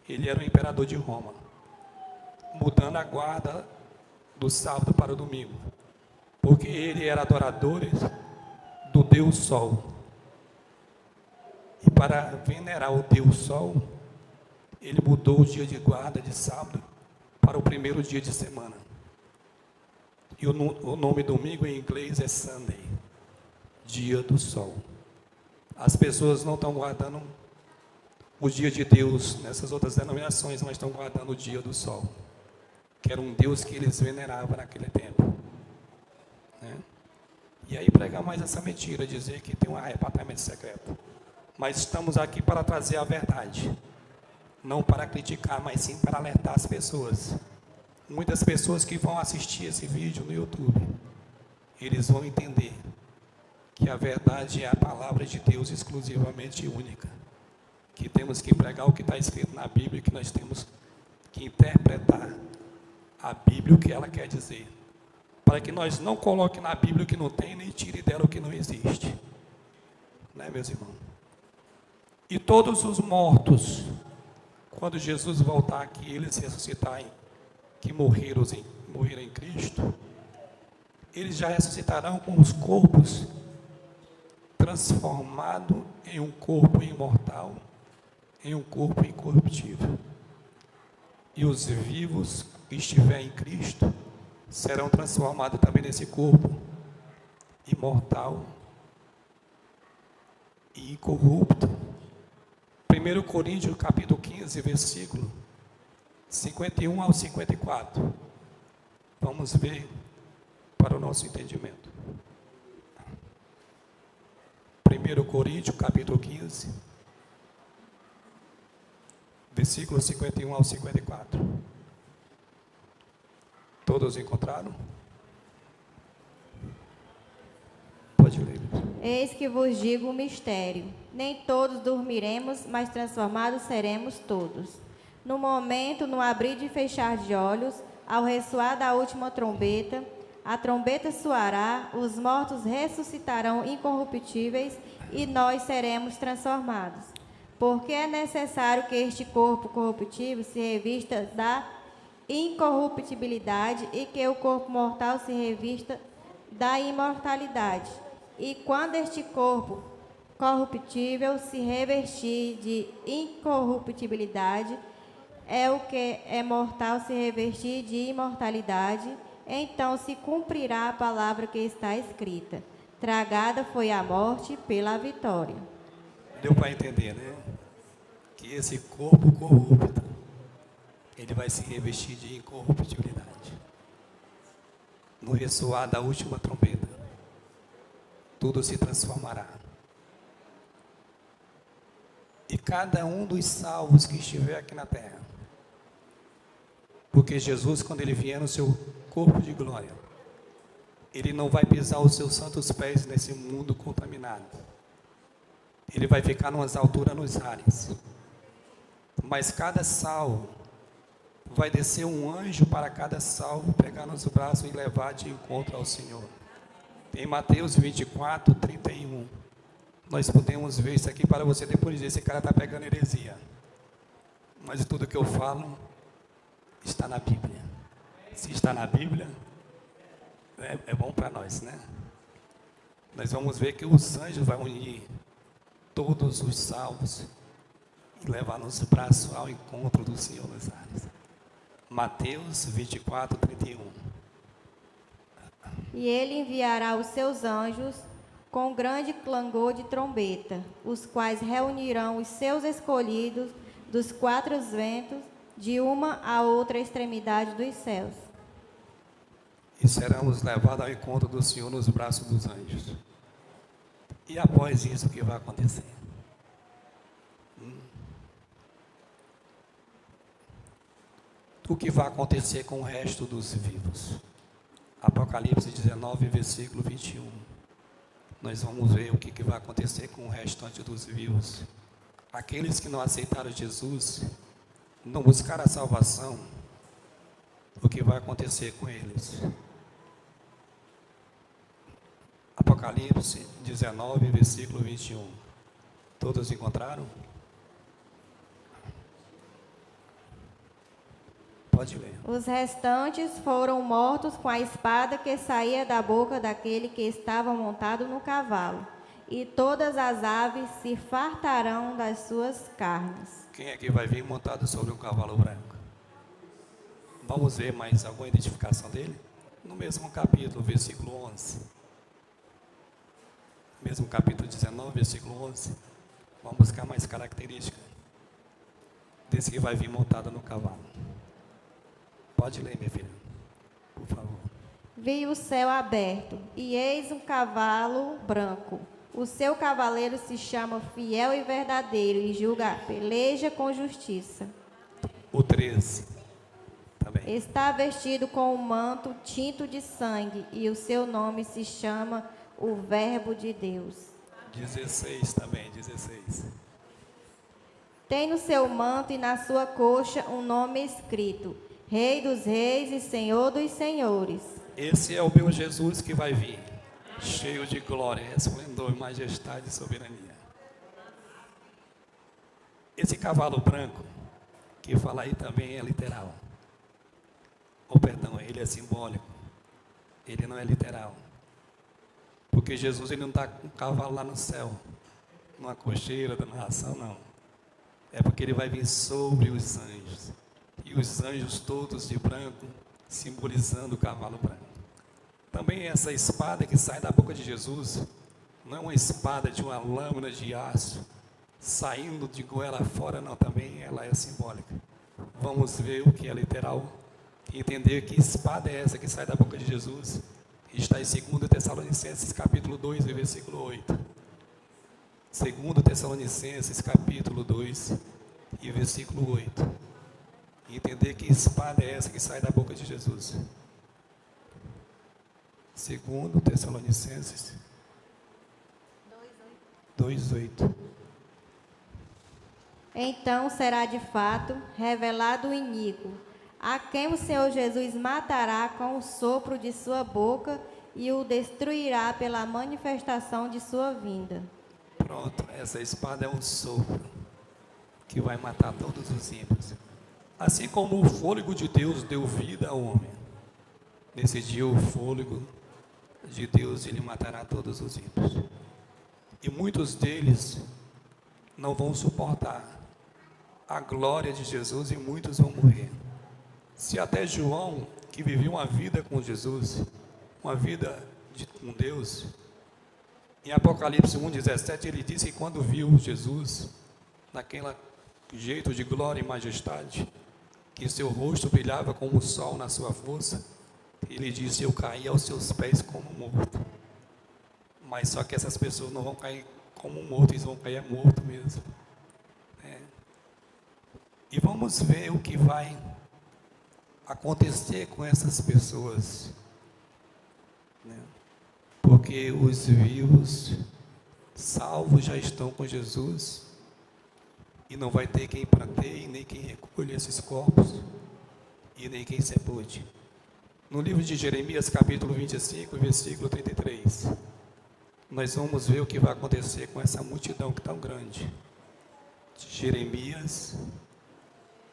ele era o imperador de Roma, mudando a guarda do sábado para o domingo, porque ele era adorador do Deus Sol, e para venerar o Deus Sol, ele mudou o dia de guarda de sábado para o primeiro dia de semana, e o nome domingo em inglês é Sunday, dia do sol. As pessoas não estão guardando o dia de Deus nessas outras denominações, mas estão guardando o dia do sol, que era um Deus que eles veneravam naquele tempo, né? E aí pregar mais essa mentira, dizer que tem um arrebatamento secreto. Mas estamos aqui para trazer a verdade, não para criticar, mas sim para alertar as pessoas. Muitas pessoas que vão assistir esse vídeo no YouTube, eles vão entender que a verdade é a palavra de Deus exclusivamente única, que temos que pregar o que está escrito na Bíblia, que nós temos que interpretar a Bíblia o que ela quer dizer, para que nós não coloquemos na Bíblia o que não tem, nem tire dela o que não existe, né, meus irmãos? E todos os mortos, quando Jesus voltar aqui, eles ressuscitarem, que morreram em Cristo, eles já ressuscitarão com os corpos transformados em um corpo imortal, em um corpo incorruptível. E os vivos que estiverem em Cristo serão transformados também nesse corpo imortal e incorrupto. 1 Coríntios capítulo 15, versículo 51 ao 54. Vamos ver para o nosso entendimento. 1 Coríntios capítulo 15, versículo 51 ao 54. Todos encontraram? Pode ler. Eis que vos digo um mistério. Nem todos dormiremos, mas transformados seremos todos. No momento, no abrir e fechar de olhos, ao ressoar da última trombeta, a trombeta soará, os mortos ressuscitarão incorruptíveis e nós seremos transformados. Porque é necessário que este corpo corruptível se revista da incorruptibilidade e que o corpo mortal se revista da imortalidade. E quando este corpo corruptível se revestir de incorruptibilidade, é o que é mortal se revestir de imortalidade, então se cumprirá a palavra que está escrita: tragada foi a morte pela vitória. Deu para entender, né? Que esse corpo corrupto, ele vai se revestir de incorruptibilidade. No ressoar da última trombeta, tudo se transformará. E cada um dos salvos que estiver aqui na terra, porque Jesus, quando ele vier no seu corpo de glória, ele não vai pisar os seus santos pés nesse mundo contaminado. Ele vai ficar numas alturas nos ares. Mas cada salvo vai descer um anjo para cada salvo, pegar nos braços e levar de encontro ao Senhor. Em Mateus 24, 31. Nós podemos ver isso aqui para você depois dizer, esse cara está pegando heresia. Mas tudo que eu falo está na Bíblia. Se está na Bíblia, é bom para nós, né? Nós vamos ver que os anjos vão unir todos os salvos e levar nos braços ao encontro do Senhor nos ares. Mateus 24, 31. E ele enviará os seus anjos com grande clangor de trombeta, os quais reunirão os seus escolhidos dos quatro ventos, de uma a outra extremidade dos céus. E seremos levados ao encontro do Senhor nos braços dos anjos. E após isso, o que vai acontecer? O que vai acontecer com o resto dos vivos? Apocalipse 19, versículo 21. Nós vamos ver o que vai acontecer com o restante dos vivos. Aqueles que não aceitaram Jesus, não buscaram a salvação, o que vai acontecer com eles? Apocalipse 19, versículo 21. Todos encontraram? Pode ler. Os restantes foram mortos com a espada que saía da boca daquele que estava montado no cavalo, e todas as aves se fartarão das suas carnes. Quem é que vai vir montado sobre um cavalo branco? Vamos ver mais alguma identificação dele? No mesmo capítulo, versículo 11. Mesmo capítulo 19, versículo 11. Vamos buscar mais características desse que vai vir montado no cavalo. Pode ler, minha filha, por favor. Vi o céu aberto, e eis um cavalo branco. O seu cavaleiro se chama Fiel e Verdadeiro, e julga, peleja com justiça. O 13, também. Está vestido com um manto tinto de sangue, e o seu nome se chama o Verbo de Deus. 16 também, 16. Tem no seu manto e na sua coxa um nome escrito: Rei dos Reis e Senhor dos Senhores. Esse é o meu Jesus que vai vir, cheio de glória, esplendor, majestade e soberania. Esse cavalo branco, que fala aí também é literal. Ou perdão, ele é simbólico. Ele não é literal. Porque Jesus ele não está com um cavalo lá no céu, numa cocheira da narração, não. É porque ele vai vir sobre os anjos. E os anjos todos de branco, simbolizando o cavalo branco. Também essa espada que sai da boca de Jesus, não é uma espada de uma lâmina de aço, saindo de goela fora, não, também ela é simbólica. Vamos ver o que é literal, e entender que espada é essa que sai da boca de Jesus. Está em 2 Tessalonicenses, capítulo 2, versículo 8. 2 Tessalonicenses, capítulo 2, e versículo 8. E entender que espada é essa que sai da boca de Jesus. 2 Tessalonicenses 2:8. Então será de fato revelado o iníquo, a quem o Senhor Jesus matará com o sopro de sua boca e o destruirá pela manifestação de sua vinda. Pronto, essa espada é um sopro que vai matar todos os ímpios. Assim como o fôlego de Deus deu vida ao homem, nesse dia o fôlego de Deus, ele matará todos os ímpios. E muitos deles não vão suportar a glória de Jesus e muitos vão morrer. Se até João, que viveu uma vida com Jesus, uma vida com Deus, em Apocalipse 1,17, ele disse que quando viu Jesus, naquele jeito de glória e majestade, que seu rosto brilhava como o sol na sua força, ele disse: eu caí aos seus pés como morto. Mas só que essas pessoas não vão cair como morto, eles vão cair morto mesmo. E vamos ver o que vai acontecer com essas pessoas, porque os vivos, salvos, já estão com Jesus, e não vai ter quem prateie, nem quem recolha esses corpos, e nem quem sepulte. No livro de Jeremias, capítulo 25, versículo 33, nós vamos ver o que vai acontecer com essa multidão que tão grande. Jeremias,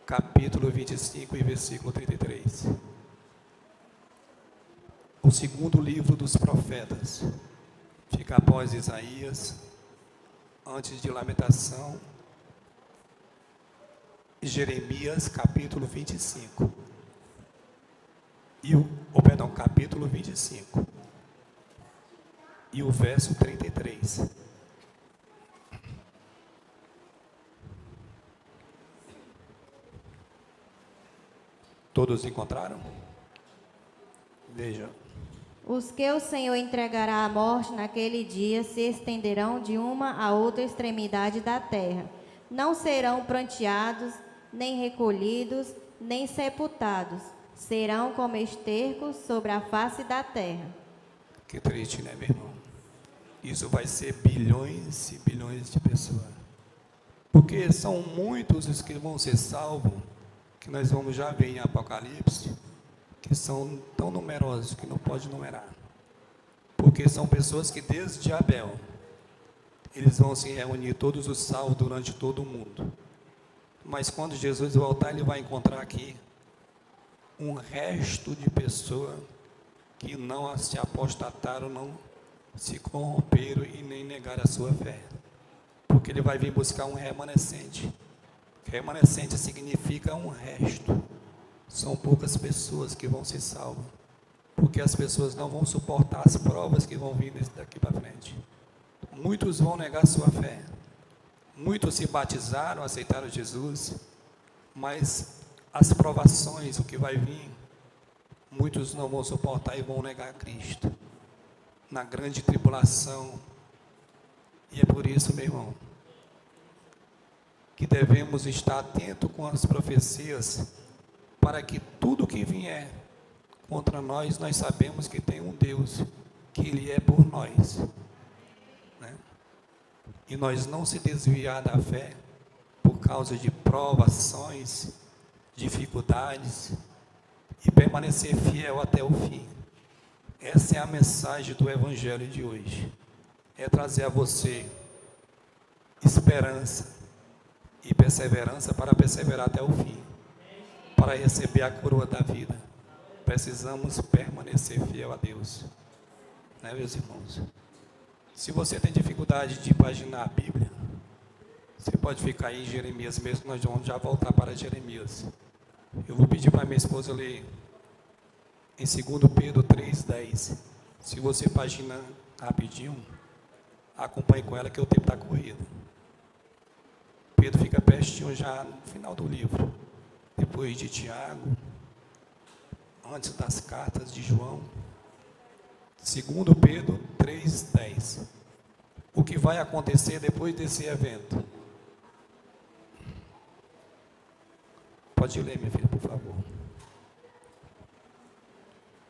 capítulo 25 e versículo 33. O segundo livro dos profetas, fica após Isaías, antes de Lamentação, Jeremias, capítulo 25. Capítulo 25. E o verso 33. Todos encontraram? Veja. Os que o Senhor entregará à morte naquele dia se estenderão de uma a outra extremidade da terra. Não serão pranteados, nem recolhidos, nem sepultados. Serão como estercos sobre a face da terra. Que triste, né, meu irmão? Isso vai ser bilhões e bilhões de pessoas. Porque são muitos os que vão ser salvos, que nós vamos já ver em Apocalipse, que são tão numerosos que não pode numerar. Porque são pessoas que desde Abel, eles vão se reunir todos os salvos durante todo o mundo. Mas quando Jesus voltar, ele vai encontrar aqui um resto de pessoas que não se apostataram, não se corromperam e nem negaram a sua fé. Porque ele vai vir buscar um remanescente. Remanescente significa um resto. São poucas pessoas que vão ser salvas, porque as pessoas não vão suportar as provas que vão vir daqui para frente. Muitos vão negar sua fé. Muitos se batizaram, aceitaram Jesus, mas as provações, o que vai vir, muitos não vão suportar e vão negar Cristo na grande tribulação. E é por isso, meu irmão, que devemos estar atentos com as profecias, para que tudo que vier contra nós, nós sabemos que tem um Deus, que Ele é por nós, né? E nós não se desviar da fé, por causa de provações, dificuldades, e permanecer fiel até o fim. Essa é a mensagem do Evangelho de hoje, é trazer a você esperança e perseverança para perseverar até o fim, para receber a coroa da vida. Precisamos permanecer fiel a Deus, né, meus irmãos? Se você tem dificuldade de imaginar a Bíblia, você pode ficar aí em Jeremias mesmo, nós vamos já voltar para Jeremias. Eu vou pedir para minha esposa ler em 2 Pedro 3,10. Se você paginar rapidinho, acompanhe com ela que o tempo está corrido. Pedro fica pertinho já no final do livro, depois de Tiago, antes das cartas de João. 2 Pedro 3,10. O que vai acontecer depois desse evento? Pode ler, minha filha, por favor.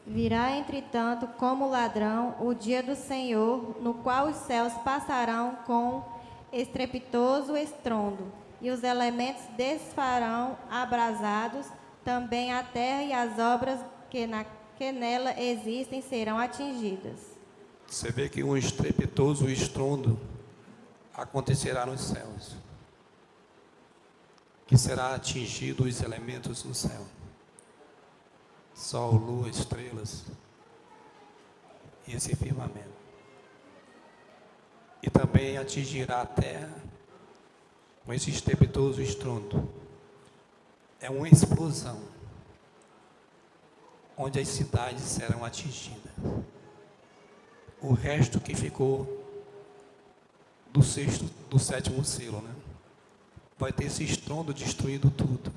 Virá, entretanto, como ladrão o dia do Senhor, no qual os céus passarão com estrepitoso estrondo, e os elementos desfarão abrasados, também a terra e as obras que nela existem serão atingidas. Você vê que um estrepitoso estrondo acontecerá nos céus, que será atingido os elementos no céu, sol, lua, estrelas, e esse firmamento. E também atingirá a terra com esse estrepitoso estrondo. É uma explosão, onde as cidades serão atingidas. O resto que ficou do sétimo selo, né? Vai ter esse estrondo destruindo tudo.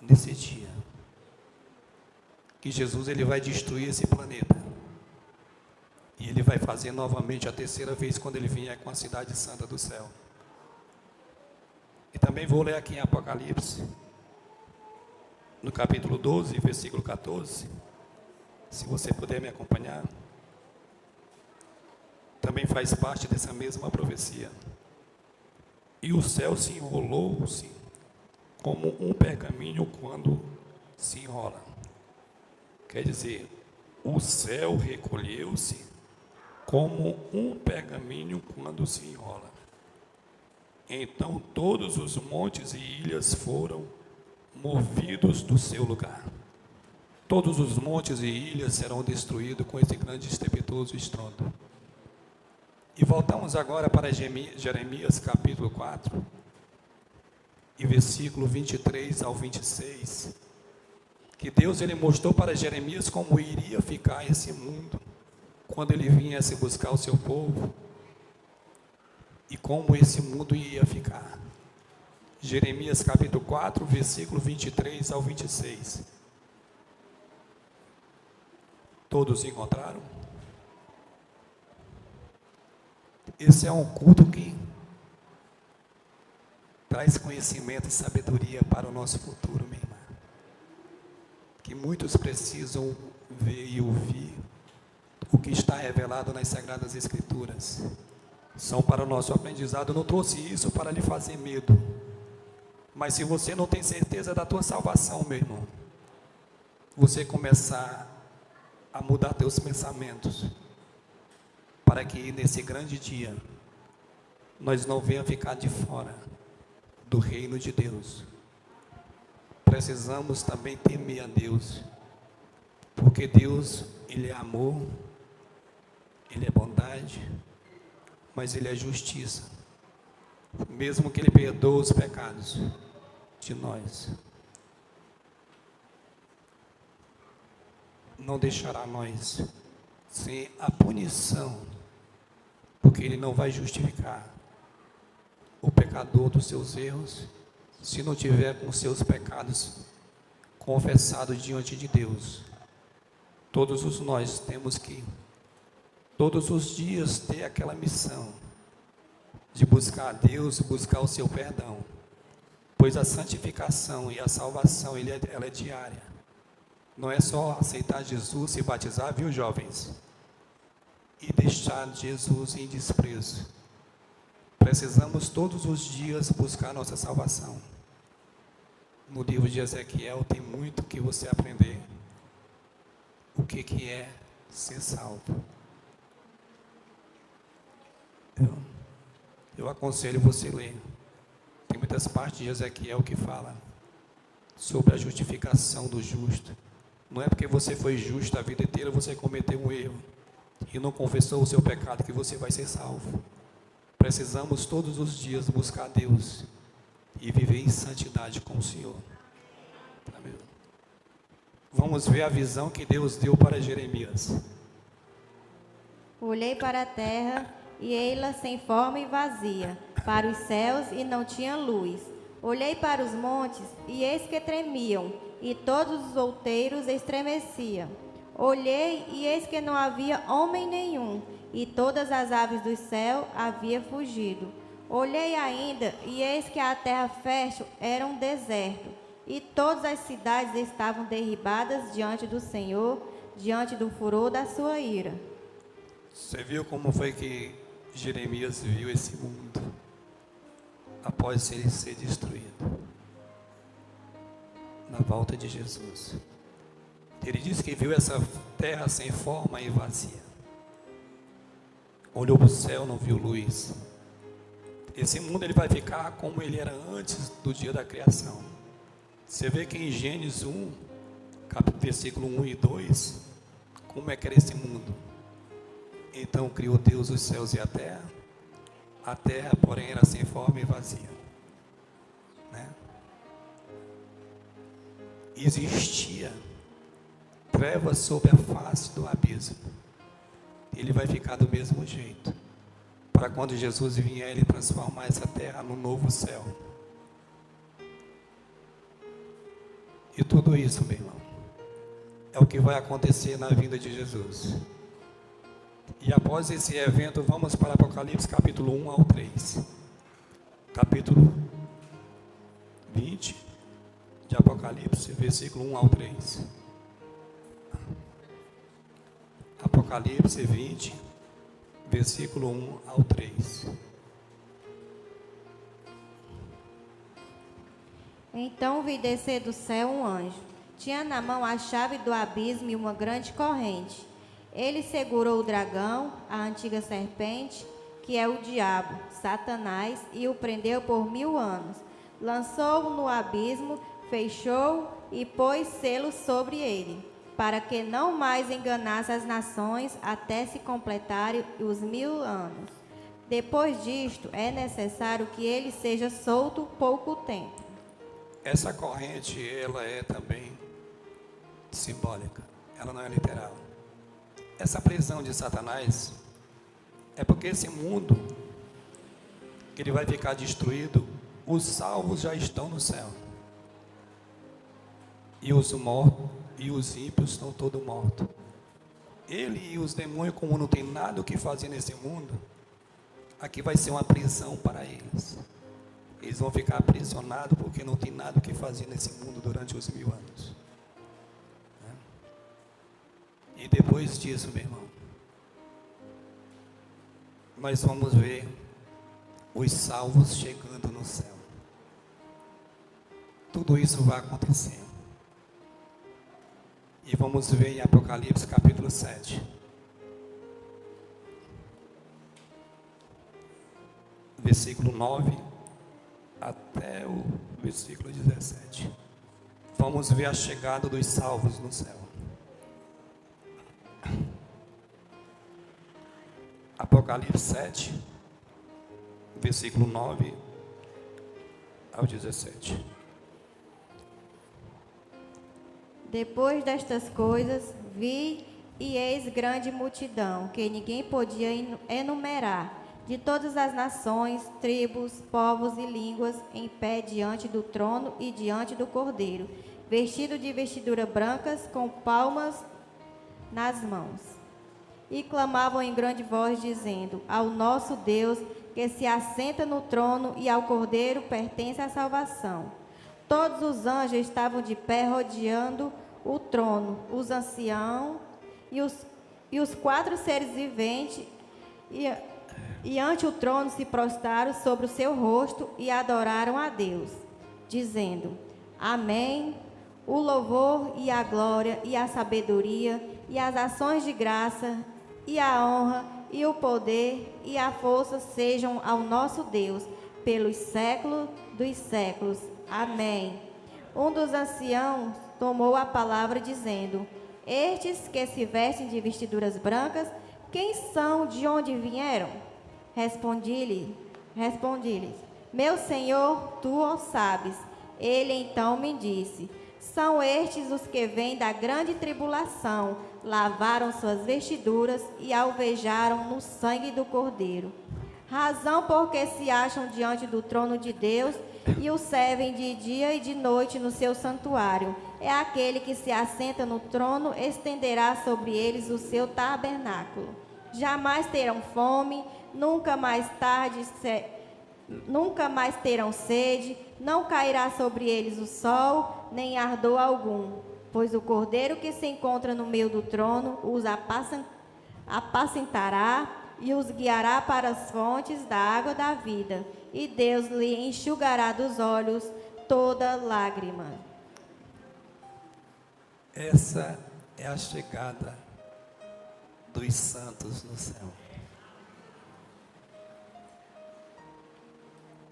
Nesse dia, que Jesus ele vai destruir esse planeta. E ele vai fazer novamente a terceira vez quando ele vier com a cidade santa do céu. E também vou ler aqui em Apocalipse, no capítulo 12, versículo 14, se você puder me acompanhar. Também faz parte dessa mesma profecia. E o céu se enrolou-se como um pergaminho quando se enrola. Quer dizer, o céu recolheu-se como um pergaminho quando se enrola. Então todos os montes e ilhas foram movidos do seu lugar. Todos os montes e ilhas serão destruídos com esse grande estrepitoso estrondo. E voltamos agora para Jeremias capítulo 4, e versículo 23 ao 26, que Deus ele mostrou para Jeremias como iria ficar esse mundo, quando ele viesse buscar o seu povo, e como esse mundo ia ficar. Jeremias capítulo 4, versículo 23 ao 26. Todos encontraram? Esse é um culto que traz conhecimento e sabedoria para o nosso futuro, minha irmã. Que muitos precisam ver e ouvir o que está revelado nas Sagradas Escrituras. São para o nosso aprendizado. Eu não trouxe isso para lhe fazer medo. Mas se você não tem certeza da tua salvação, meu irmão, você começar a mudar teus pensamentos, para que nesse grande dia, nós não venhamos ficar de fora do reino de Deus. Precisamos também temer a Deus, porque Deus, Ele é amor, Ele é bondade, mas Ele é justiça. Mesmo que Ele perdoe os pecados de nós, não deixará nós sem a punição, porque Ele não vai justificar o pecador dos seus erros, se não tiver com seus pecados confessados diante de Deus. Todos nós temos que, todos os dias, ter aquela missão de buscar a Deus, buscar o seu perdão, pois a santificação e a salvação, ela é diária. Não é só aceitar Jesus, se batizar, viu, jovens? E deixar Jesus em desprezo. Precisamos todos os dias buscar a nossa salvação. No livro de Ezequiel tem muito que você aprender. O que é ser salvo. Eu aconselho você a ler. Tem muitas partes de Ezequiel que falam sobre a justificação do justo. Não é porque você foi justo a vida inteira, você cometeu um erro e não confessou o seu pecado, que você vai ser salvo. Precisamos todos os dias buscar Deus e viver em santidade com o Senhor. Amém. Vamos ver a visão que Deus deu para Jeremias. Olhei para a terra, e ei-la sem forma e vazia, para os céus, e não tinha luz. Olhei para os montes, e eis que tremiam, e todos os outeiros estremeciam. Olhei, e eis que não havia homem nenhum, e todas as aves do céu haviam fugido. Olhei ainda, e eis que a terra fértil era um deserto, e todas as cidades estavam derribadas diante do Senhor, diante do furor da sua ira. Você viu como foi que Jeremias viu esse mundo? após ele ser destruído, na volta de Jesus. Ele disse que viu essa terra sem forma e vazia. Olhou para o céu, não viu luz. Esse mundo ele vai ficar como ele era antes do dia da criação. Você vê que em Gênesis 1, versículo 1 e 2, como é que era esse mundo? Então criou Deus os céus e a terra, porém, era sem forma e vazia. Né? Existia trevas sobre a face do abismo. Ele vai ficar do mesmo jeito, para quando Jesus vier, ele transformar essa terra no novo céu. E tudo isso, meu irmão, é o que vai acontecer na vinda de Jesus. E após esse evento, vamos para Apocalipse capítulo 1 ao 3. Capítulo 20 de Apocalipse, versículo 1 ao 3. Apocalipse 20, versículo 1 ao 3. Então vi descer do céu um anjo. Tinha na mão a chave do abismo e uma grande corrente. Ele segurou o dragão, a antiga serpente, que é o diabo, Satanás, e o prendeu por 1000 anos. Lançou-o no abismo, fechou-o e pôs selos sobre ele, para que não mais enganasse as nações até se completarem os 1000 anos. Depois disto, é necessário que ele seja solto pouco tempo. Essa corrente, ela é também simbólica, ela não é literal. Essa prisão de Satanás é porque esse mundo, que ele vai ficar destruído, os salvos já estão no céu. E os mortos e os ímpios estão todos mortos. Ele e os demônios, como não tem nada o que fazer nesse mundo, aqui vai ser uma prisão para eles. Eles vão ficar aprisionados porque não tem nada o que fazer nesse mundo durante os 1000 anos. E depois disso, meu irmão, nós vamos ver os salvos chegando no céu. Tudo isso vai acontecer. E vamos ver em Apocalipse capítulo 7. Versículo 9 até o versículo 17. Vamos ver a chegada dos salvos no céu. Apocalipse 7, versículo 9 ao 17. Depois destas coisas, vi e eis grande multidão, que ninguém podia enumerar, de todas as nações, tribos, povos e línguas, em pé diante do trono e diante do Cordeiro, vestido de vestiduras brancas, com palmas nas mãos. E clamavam em grande voz, dizendo: ao nosso Deus, que se assenta no trono, e ao Cordeiro pertence a salvação. Todos os anjos estavam de pé rodeando o trono, os anciãos e os 4 seres viventes, e ante o trono se prostraram sobre o seu rosto e adoraram a Deus, dizendo: amém. O louvor e a glória e a sabedoria e as ações de graça e a honra e o poder e a força sejam ao nosso Deus pelos séculos dos séculos. Amém. Um dos anciãos tomou a palavra dizendo: estes que se vestem de vestiduras brancas, quem são, de onde vieram? Respondi-lhes: meu Senhor, tu o sabes. Ele então me disse: são estes os que vêm da grande tribulação, lavaram suas vestiduras e alvejaram no sangue do Cordeiro. Razão porque se acham diante do trono de Deus e o servem de dia e de noite no seu santuário. É aquele que se assenta no trono, estenderá sobre eles o seu tabernáculo. Jamais terão fome, nunca mais terão sede, não cairá sobre eles o sol, nem ardor algum, pois o Cordeiro que se encontra no meio do trono os apacentará e os guiará para as fontes da água da vida, e Deus lhe enxugará dos olhos toda lágrima. Essa é a chegada dos santos no céu.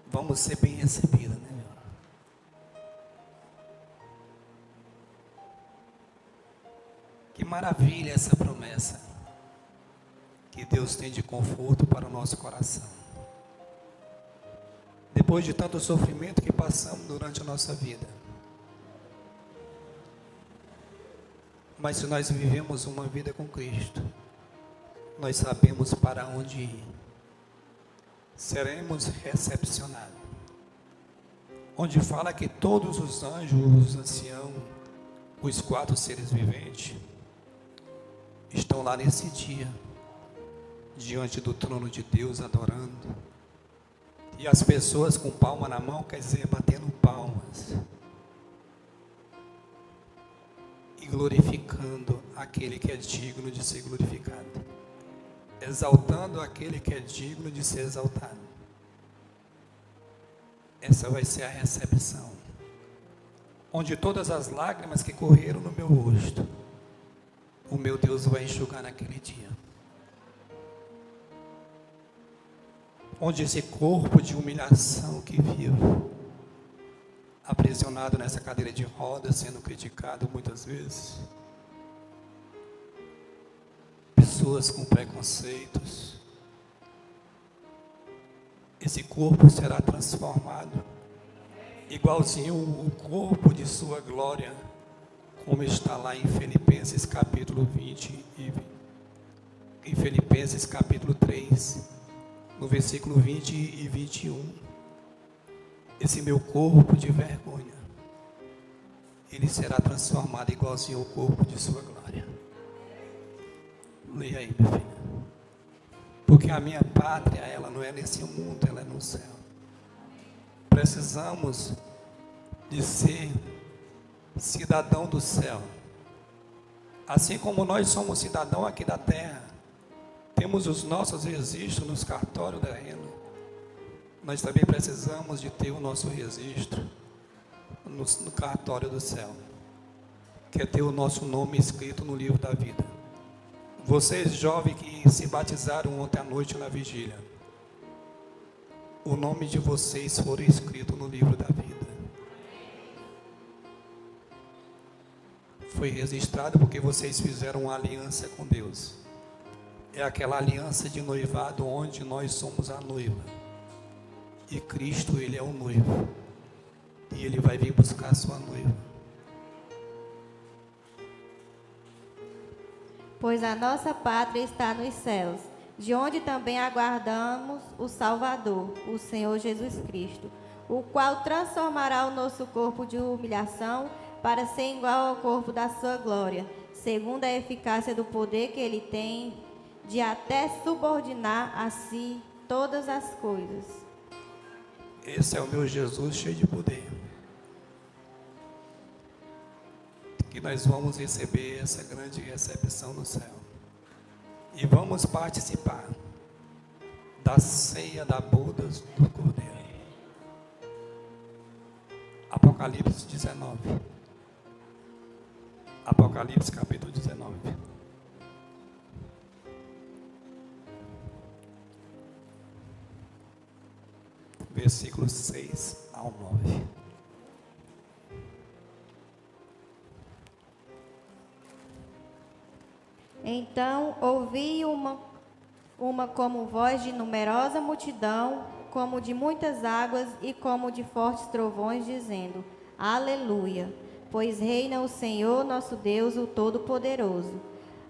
Vamos ser bem recebidos, né, meu? Que maravilha essa promessa que Deus tem de conforto para o nosso coração. Depois de tanto sofrimento que passamos durante a nossa vida. Mas se nós vivemos uma vida com Cristo, nós sabemos para onde ir. Seremos recepcionados. Onde fala que todos os anjos, os anciãos, os 4 seres viventes, estão lá nesse dia, diante do trono de Deus, adorando. E as pessoas com palma na mão, quer dizer, batendo palmas. E glorificando aquele que é digno de ser glorificado. Exaltando aquele que é digno de ser exaltado. Essa vai ser a recepção. Onde todas as lágrimas que correram no meu rosto, o meu Deus vai enxugar naquele dia. Onde esse corpo de humilhação que vivo, aprisionado nessa cadeira de rodas, sendo criticado muitas vezes, pessoas com preconceitos, esse corpo será transformado, igualzinho o corpo de sua glória, como está lá em Filipenses capítulo 20 e em Filipenses capítulo 3, no versículo 20 e 21. Esse meu corpo de vergonha, ele será transformado igualzinho ao corpo de sua glória. Leia aí, meu filho. Porque a minha pátria, ela não é nesse mundo, ela é no céu. Precisamos de ser cidadão do céu. Assim como nós somos cidadão aqui da terra, temos os nossos registros nos cartórios da terreno. Nós também precisamos de ter o nosso registro no cartório do céu, que é ter o nosso nome escrito no livro da vida. Vocês jovens que se batizaram ontem à noite na vigília, o nome de vocês foi escrito no livro da vida. Foi registrado porque vocês fizeram uma aliança com Deus. É aquela aliança de noivado onde nós somos a noiva. E Cristo, Ele é o noivo. E Ele vai vir buscar a sua noiva. Pois a nossa pátria está nos céus, de onde também aguardamos o Salvador, o Senhor Jesus Cristo, o qual transformará o nosso corpo de humilhação para ser igual ao corpo da sua glória, segundo a eficácia do poder que Ele tem de até subordinar a si todas as coisas. Esse é o meu Jesus cheio de poder. Que nós vamos receber essa grande recepção no céu. E vamos participar da ceia da boda do Cordeiro. Apocalipse 19. Apocalipse capítulo 19. Versículos 6 ao 9. Então ouvi uma como voz de numerosa multidão, como de muitas águas e como de fortes trovões, dizendo: Aleluia! Pois reina o Senhor nosso Deus, o Todo-Poderoso.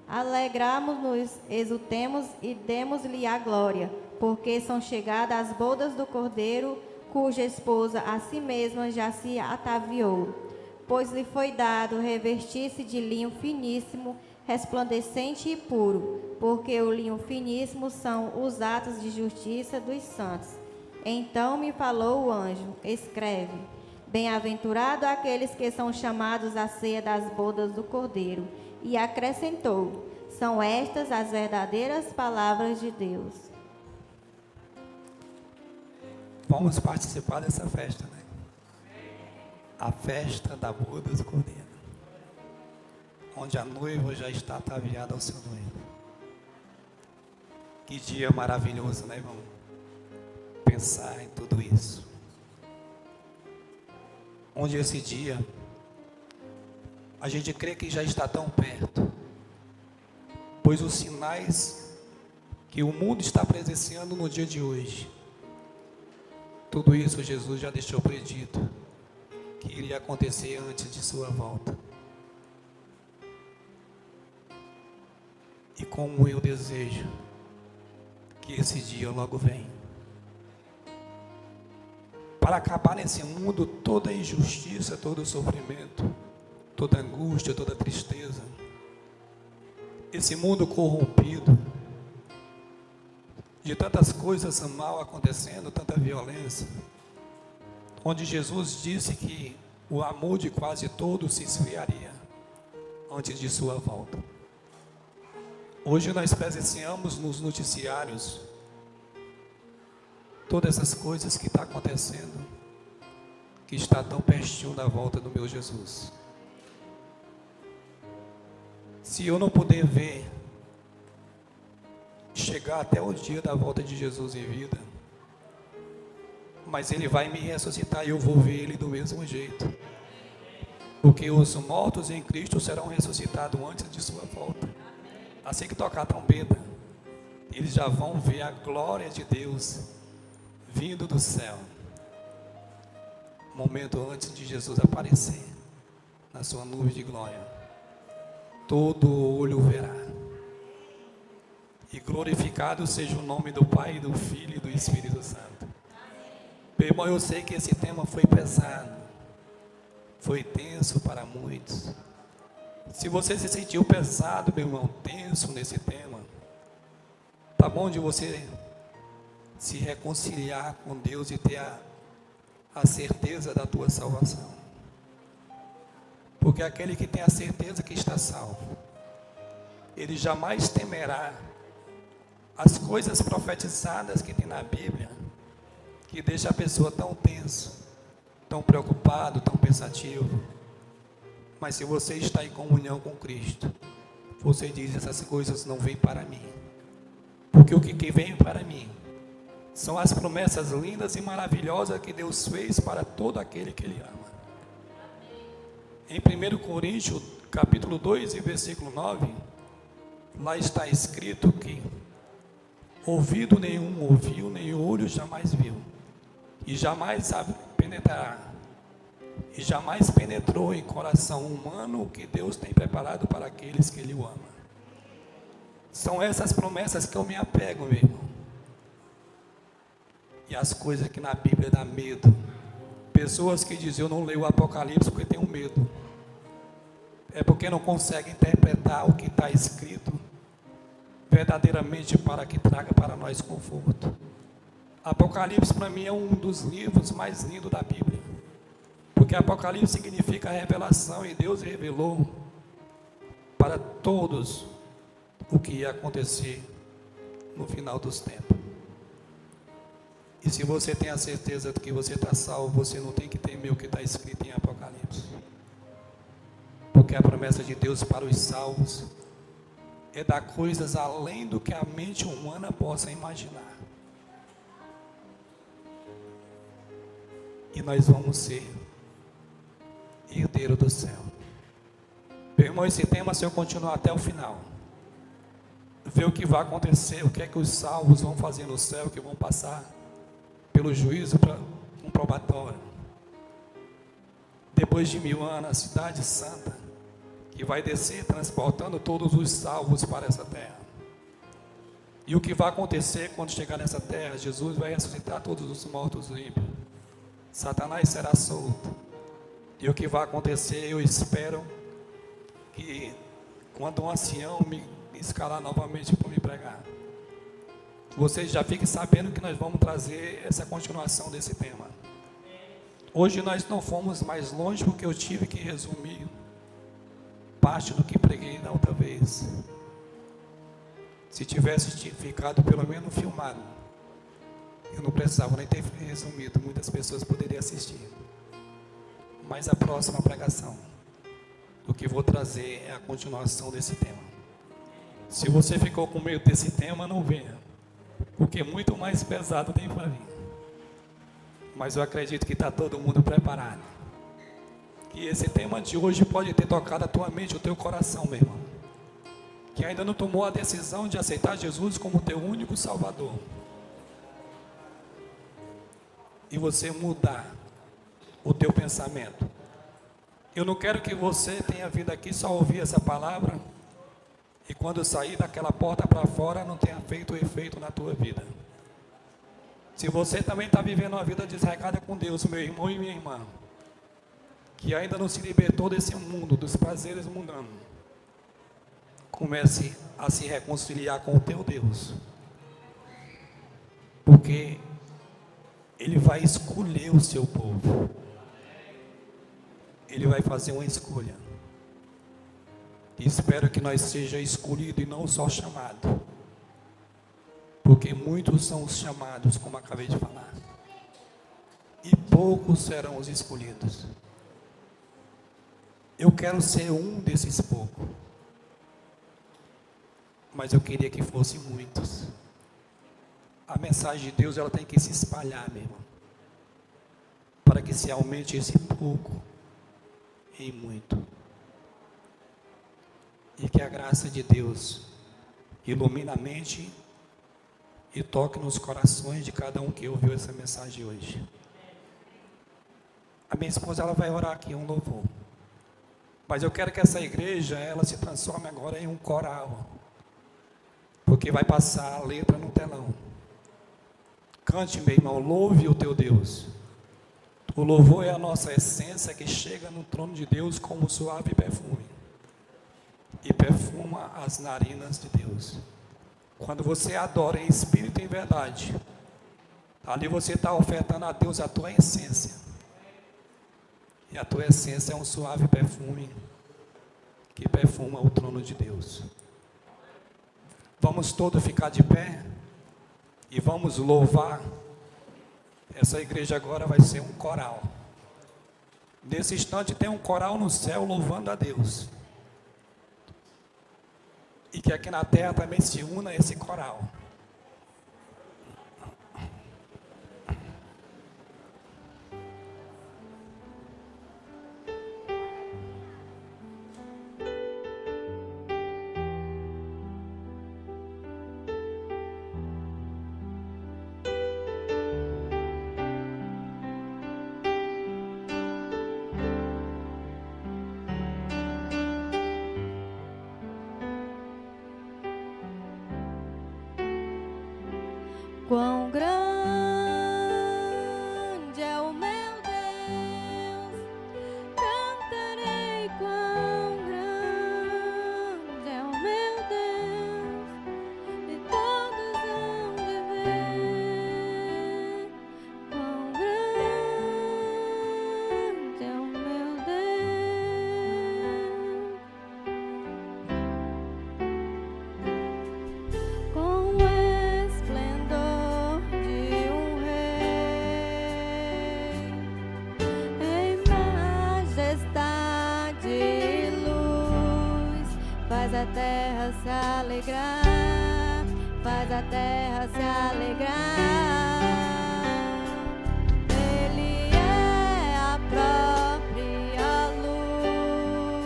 Alegramo-nos, exultemos e demos-lhe a glória, porque são chegadas as bodas do Cordeiro, cuja esposa a si mesma já se ataviou. Pois lhe foi dado revestir-se de linho finíssimo, resplandecente e puro, porque o linho finíssimo são os atos de justiça dos santos. Então me falou o anjo: escreve: bem-aventurado aqueles que são chamados à ceia das bodas do Cordeiro. E acrescentou: são estas as verdadeiras palavras de Deus. vamos participar dessa festa, né? A festa da boda do Cordeiro, onde a noiva já está ataviada ao seu noivo. Que dia maravilhoso, né, irmão? Pensar em tudo isso. Onde esse dia, a gente crê que já está tão perto, pois os sinais que o mundo está presenciando no dia de hoje, tudo isso Jesus já deixou predito que iria acontecer antes de sua volta. E como eu desejo que esse dia logo venha, para acabar nesse mundo toda a injustiça, todo o sofrimento, toda a angústia, toda a tristeza, esse mundo corrompido, de tantas coisas mal acontecendo, tanta violência, onde Jesus disse que o amor de quase todos se esfriaria antes de sua volta. Hoje nós presenciamos nos noticiários todas essas coisas que estão acontecendo, que está tão pertinho da volta do meu Jesus. Se eu não puder ver chegar até o dia da volta de Jesus em vida, mas Ele vai me ressuscitar e eu vou ver Ele do mesmo jeito, porque os mortos em Cristo serão ressuscitados antes de sua volta. Assim que tocar a trombeta, eles já vão ver a glória de Deus vindo do céu, momento antes de Jesus aparecer na sua nuvem de glória. Todo olho verá, e glorificado seja o nome do Pai, do Filho e do Espírito Santo. Meu irmão, eu sei que esse tema foi pesado, foi tenso para muitos. Se você se sentiu pesado, meu irmão, tenso nesse tema, tá bom de você se reconciliar com Deus e ter a certeza da tua salvação. Porque aquele que tem a certeza que está salvo, ele jamais temerá as coisas profetizadas que tem na Bíblia, que deixa a pessoa tão tenso, tão preocupado, tão pensativo. Mas se você está em comunhão com Cristo, você diz: essas coisas não vêm para mim, porque o que vem para mim são as promessas lindas e maravilhosas que Deus fez para todo aquele que Ele ama. Em 1 Coríntios, capítulo 2 e versículo 9, lá está escrito que ouvido nenhum ouviu, nem olho jamais viu, e jamais penetrará, e jamais penetrou em coração humano o que Deus tem preparado para aqueles que Ele o ama. São essas promessas que eu me apego, meu irmão. E as coisas que na Bíblia dá medo. Pessoas que dizem: eu não leio o Apocalipse porque tenho medo. É porque não conseguem interpretar o que está escrito verdadeiramente para que traga para nós conforto. Apocalipse para mim é um dos livros mais lindos da Bíblia, porque Apocalipse significa revelação, e Deus revelou para todos o que ia acontecer no final dos tempos. E se você tem a certeza de que você está salvo, você não tem que temer o que está escrito em Apocalipse, porque a promessa de Deus para os salvos é dar coisas além do que a mente humana possa imaginar. E nós vamos ser herdeiros do céu. Meu irmão, esse tema, se eu continuar até o final, ver o que vai acontecer, o que é que os salvos vão fazer no céu, que vão passar pelo juízo para um probatório. Depois de 1000 anos, a cidade santa, que vai descer transportando todos os salvos para essa terra. E o que vai acontecer quando chegar nessa terra? Jesus vai ressuscitar todos os mortos vivos. Satanás será solto. E o que vai acontecer, eu espero que quando um ancião me escalar novamente para me pregar, vocês já fiquem sabendo que nós vamos trazer essa continuação desse tema. Hoje nós não fomos mais longe, porque eu tive que resumir parte do que preguei da outra vez. Se tivesse ficado pelo menos filmado, Eu não precisava nem ter resumido, muitas pessoas poderiam assistir. Mas a próxima pregação, o que vou trazer é a continuação desse tema. Se você ficou com medo desse tema, não venha, porque muito mais pesado tem para vir. Mas eu acredito que está todo mundo preparado. E esse tema de hoje pode ter tocado a tua mente, o teu coração, meu irmão, que ainda não tomou a decisão de aceitar Jesus como teu único Salvador. E você mudar o teu pensamento. Eu não quero que você tenha vindo aqui só ouvir essa palavra e quando sair daquela porta para fora não tenha feito efeito na tua vida. Se você também está vivendo uma vida desregrada com Deus, meu irmão e minha irmã, que ainda não se libertou desse mundo, dos prazeres mundanos, comece a se reconciliar com o teu Deus, porque Ele vai escolher o seu povo. Ele vai fazer uma escolha. E espero que nós seja escolhido e não só chamado, porque muitos são os chamados, como acabei de falar, e poucos serão os escolhidos. Eu quero ser um desses poucos, mas eu queria que fossem muitos. A mensagem de Deus, ela tem que se espalhar, meu irmão, para que se aumente esse pouco em muito. E que a graça de Deus ilumine a mente e toque nos corações de cada um que ouviu essa mensagem hoje. A minha esposa, ela vai orar aqui um louvor, mas eu quero que essa igreja, ela se transforme agora em um coral, porque vai passar a letra no telão. Cante, meu irmão, louve o teu Deus. O louvor é a nossa essência que chega no trono de Deus como suave perfume e perfuma as narinas de Deus. Quando você adora em espírito e em verdade, ali você está ofertando a Deus a tua essência. E a tua essência é um suave perfume que perfuma o trono de Deus. Vamos todos ficar de pé e vamos louvar. Essa igreja agora vai ser um coral. Nesse instante tem um coral no céu louvando a Deus. E que aqui na terra também se una a esse coral. Quão grande é o meu Deus, cantarei quão grande é o meu Deus, e todos hão de ver quão grande é o meu Deus. Com faz a terra se alegrar, faz a terra se alegrar. Ele é a própria luz,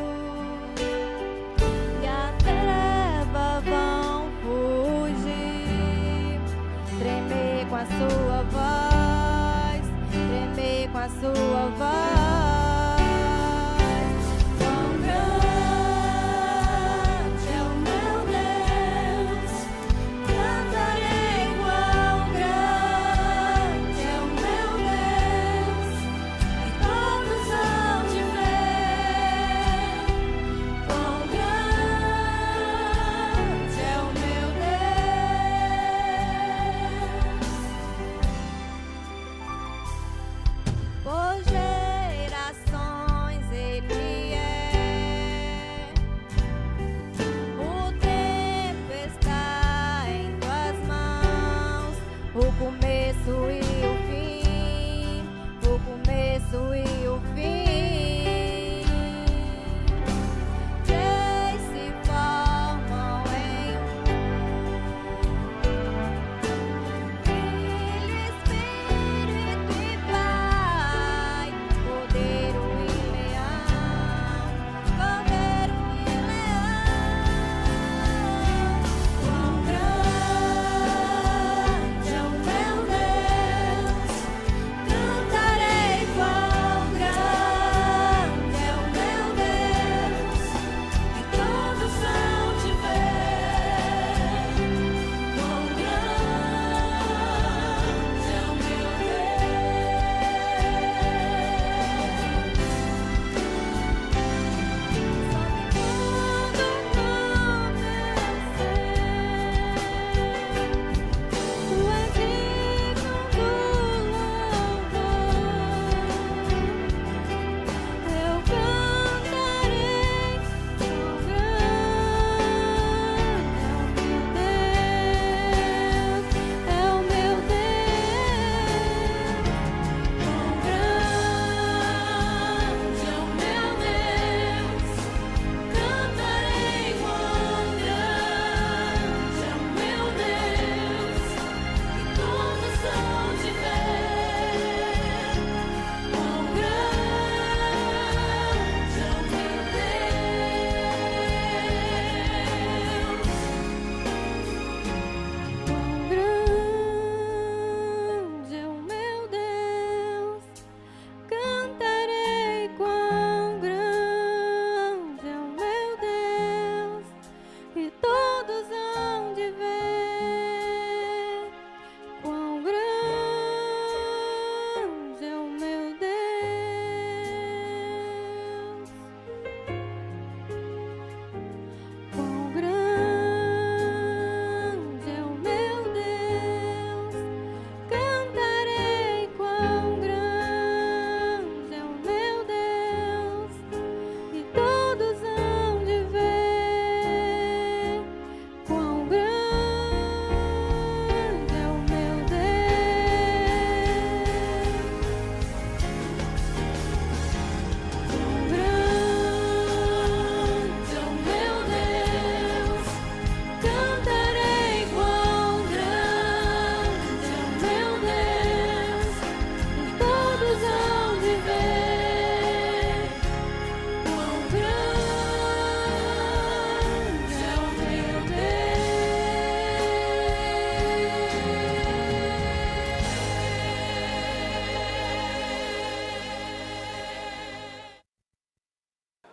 e a treva vão fugir, tremer com a sua voz, tremer com a sua voz. Quão grande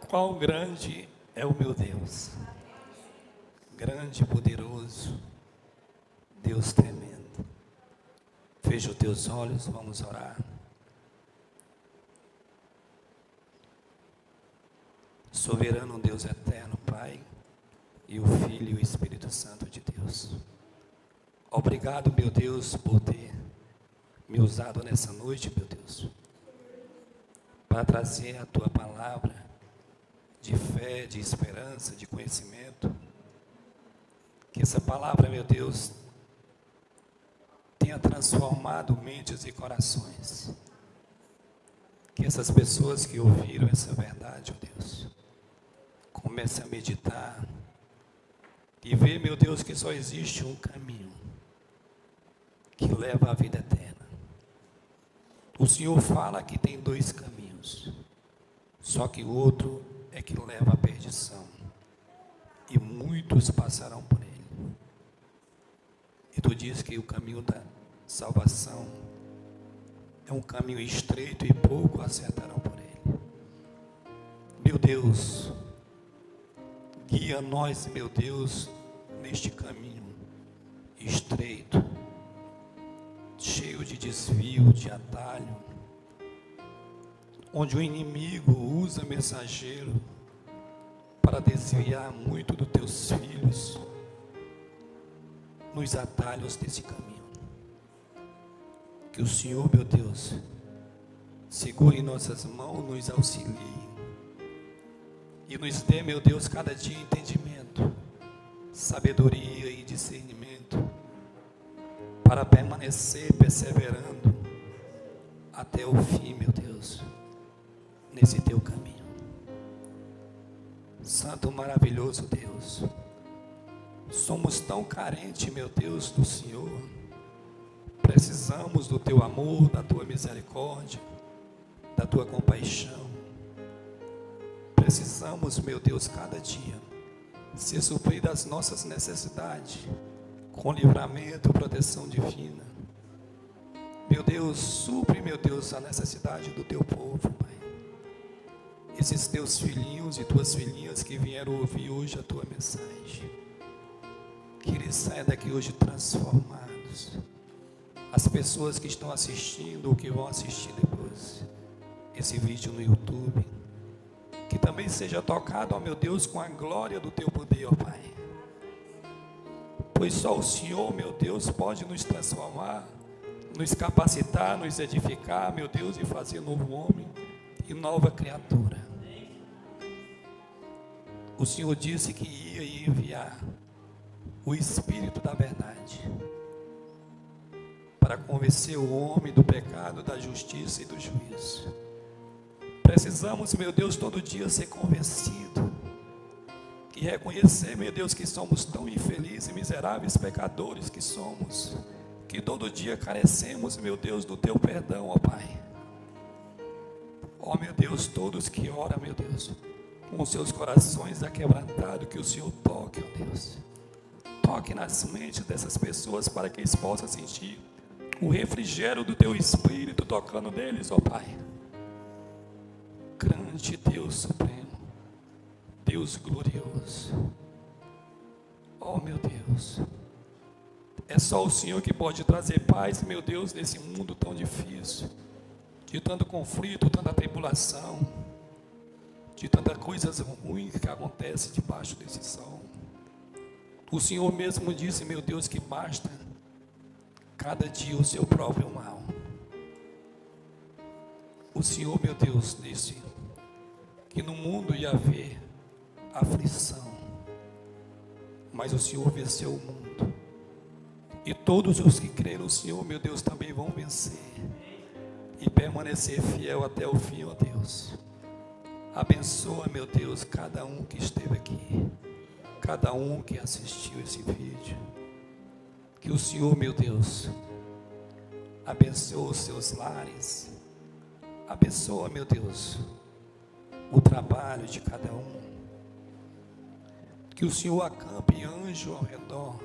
Quão grande é o meu Deus, grande e poderoso, Deus tremendo. Fecha os teus olhos, vamos orar. Soberano Deus eterno, Pai, e o Filho e o Espírito Santo de Deus. Obrigado, meu Deus, por ter me usado nessa noite, meu Deus, para trazer a Tua palavra de fé, de esperança, de conhecimento. Que essa palavra, meu Deus, tenha transformado mentes e corações. Que essas pessoas que ouviram essa verdade, ó Deus, comecem a meditar e ver, meu Deus, que só existe um caminho que leva à vida eterna. O Senhor fala que tem dois caminhos, só que o outro é que leva à perdição, e muitos passarão por ele. E tu diz que o caminho da salvação é um caminho estreito e pouco acertarão por ele. Meu Deus, guia nós, meu Deus, neste caminho estreito, cheio de desvio, de atalho, onde o inimigo usa mensageiro para desviar muito dos teus filhos nos atalhos desse caminho. Que o Senhor, meu Deus, segure em nossas mãos, nos auxilie e nos dê, meu Deus, cada dia entendimento, sabedoria e discernimento para permanecer perseverando até o fim, meu Deus, nesse teu caminho. Santo, maravilhoso Deus, somos tão carentes, meu Deus, do Senhor. Precisamos do teu amor, da tua misericórdia, da tua compaixão. Precisamos, meu Deus, cada dia ser suprir das nossas necessidades com livramento e proteção divina. Meu Deus, supre, meu Deus, a necessidade do teu povo, Pai. Esses teus filhinhos e tuas filhinhas que vieram ouvir hoje a tua mensagem, que eles saiam daqui hoje transformados. As pessoas que estão assistindo ou que vão assistir depois esse vídeo no YouTube, que também seja tocado, ó meu Deus, com a glória do teu poder, ó Pai. Pois só o Senhor, meu Deus, pode nos transformar, nos capacitar, nos edificar, meu Deus, e fazer novo homem e nova criatura. O Senhor disse que ia enviar o Espírito da verdade para convencer o homem do pecado, da justiça e do juízo. Precisamos, meu Deus, todo dia ser convencido e reconhecer, meu Deus, que somos tão infelizes e miseráveis pecadores que somos, que todo dia carecemos, meu Deus, do teu perdão, ó Pai. Ó meu Deus, todos que oram, meu Deus, com seus corações aquebrantados, que o Senhor toque, ó Deus. Toque nas mentes dessas pessoas para que eles possam sentir o refrigério do teu Espírito tocando neles, ó Pai. Grande Deus supremo, Deus glorioso, ó meu Deus, é só o Senhor que pode trazer paz, meu Deus, nesse mundo tão difícil, de tanto conflito, tanta tribulação, de tantas coisas ruins que acontecem debaixo desse sol. O Senhor mesmo disse, meu Deus, que basta cada dia o seu próprio mal. O Senhor, meu Deus, disse que no mundo ia haver aflição, mas o Senhor venceu o mundo, e todos os que creram no Senhor, meu Deus, também vão vencer e permanecer fiel até o fim, ó Deus. Abençoa, meu Deus, cada um que esteve aqui, cada um que assistiu esse vídeo. Que o Senhor, meu Deus, abençoe os seus lares, abençoa, meu Deus, o trabalho de cada um. Que o Senhor acampe anjo ao redor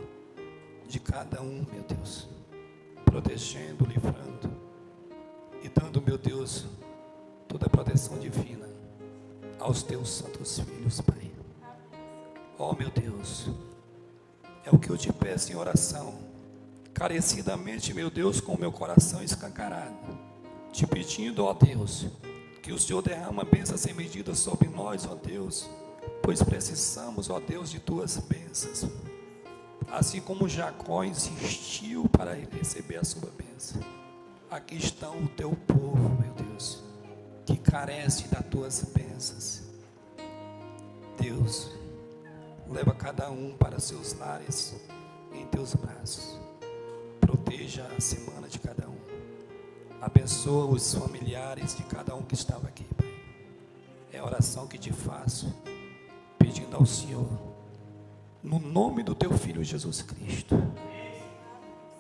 de cada um, meu Deus, protegendo, livrando e dando, meu Deus, toda a proteção divina aos teus santos filhos, Pai. Oh, meu Deus, é o que eu te peço em oração, carecidamente, meu Deus, com o meu coração escancarado, te pedindo, ó Deus, que o Senhor derrama bênçãos sem medida sobre nós, ó Deus, pois precisamos, ó Deus, de tuas bênçãos. Assim como Jacó insistiu para receber a sua bênção, aqui está o teu povo, meu Deus, que carece das tuas bênçãos. Deus, leva cada um para seus lares em teus braços. Proteja a semana de cada um. Abençoa os familiares de cada um que estava aqui, Pai. É a oração que te faço, pedindo ao Senhor, no nome do teu Filho Jesus Cristo.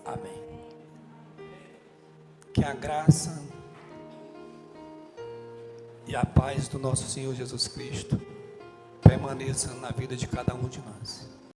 Amém. Que a graça e a paz do nosso Senhor Jesus Cristo permaneça na vida de cada um de nós.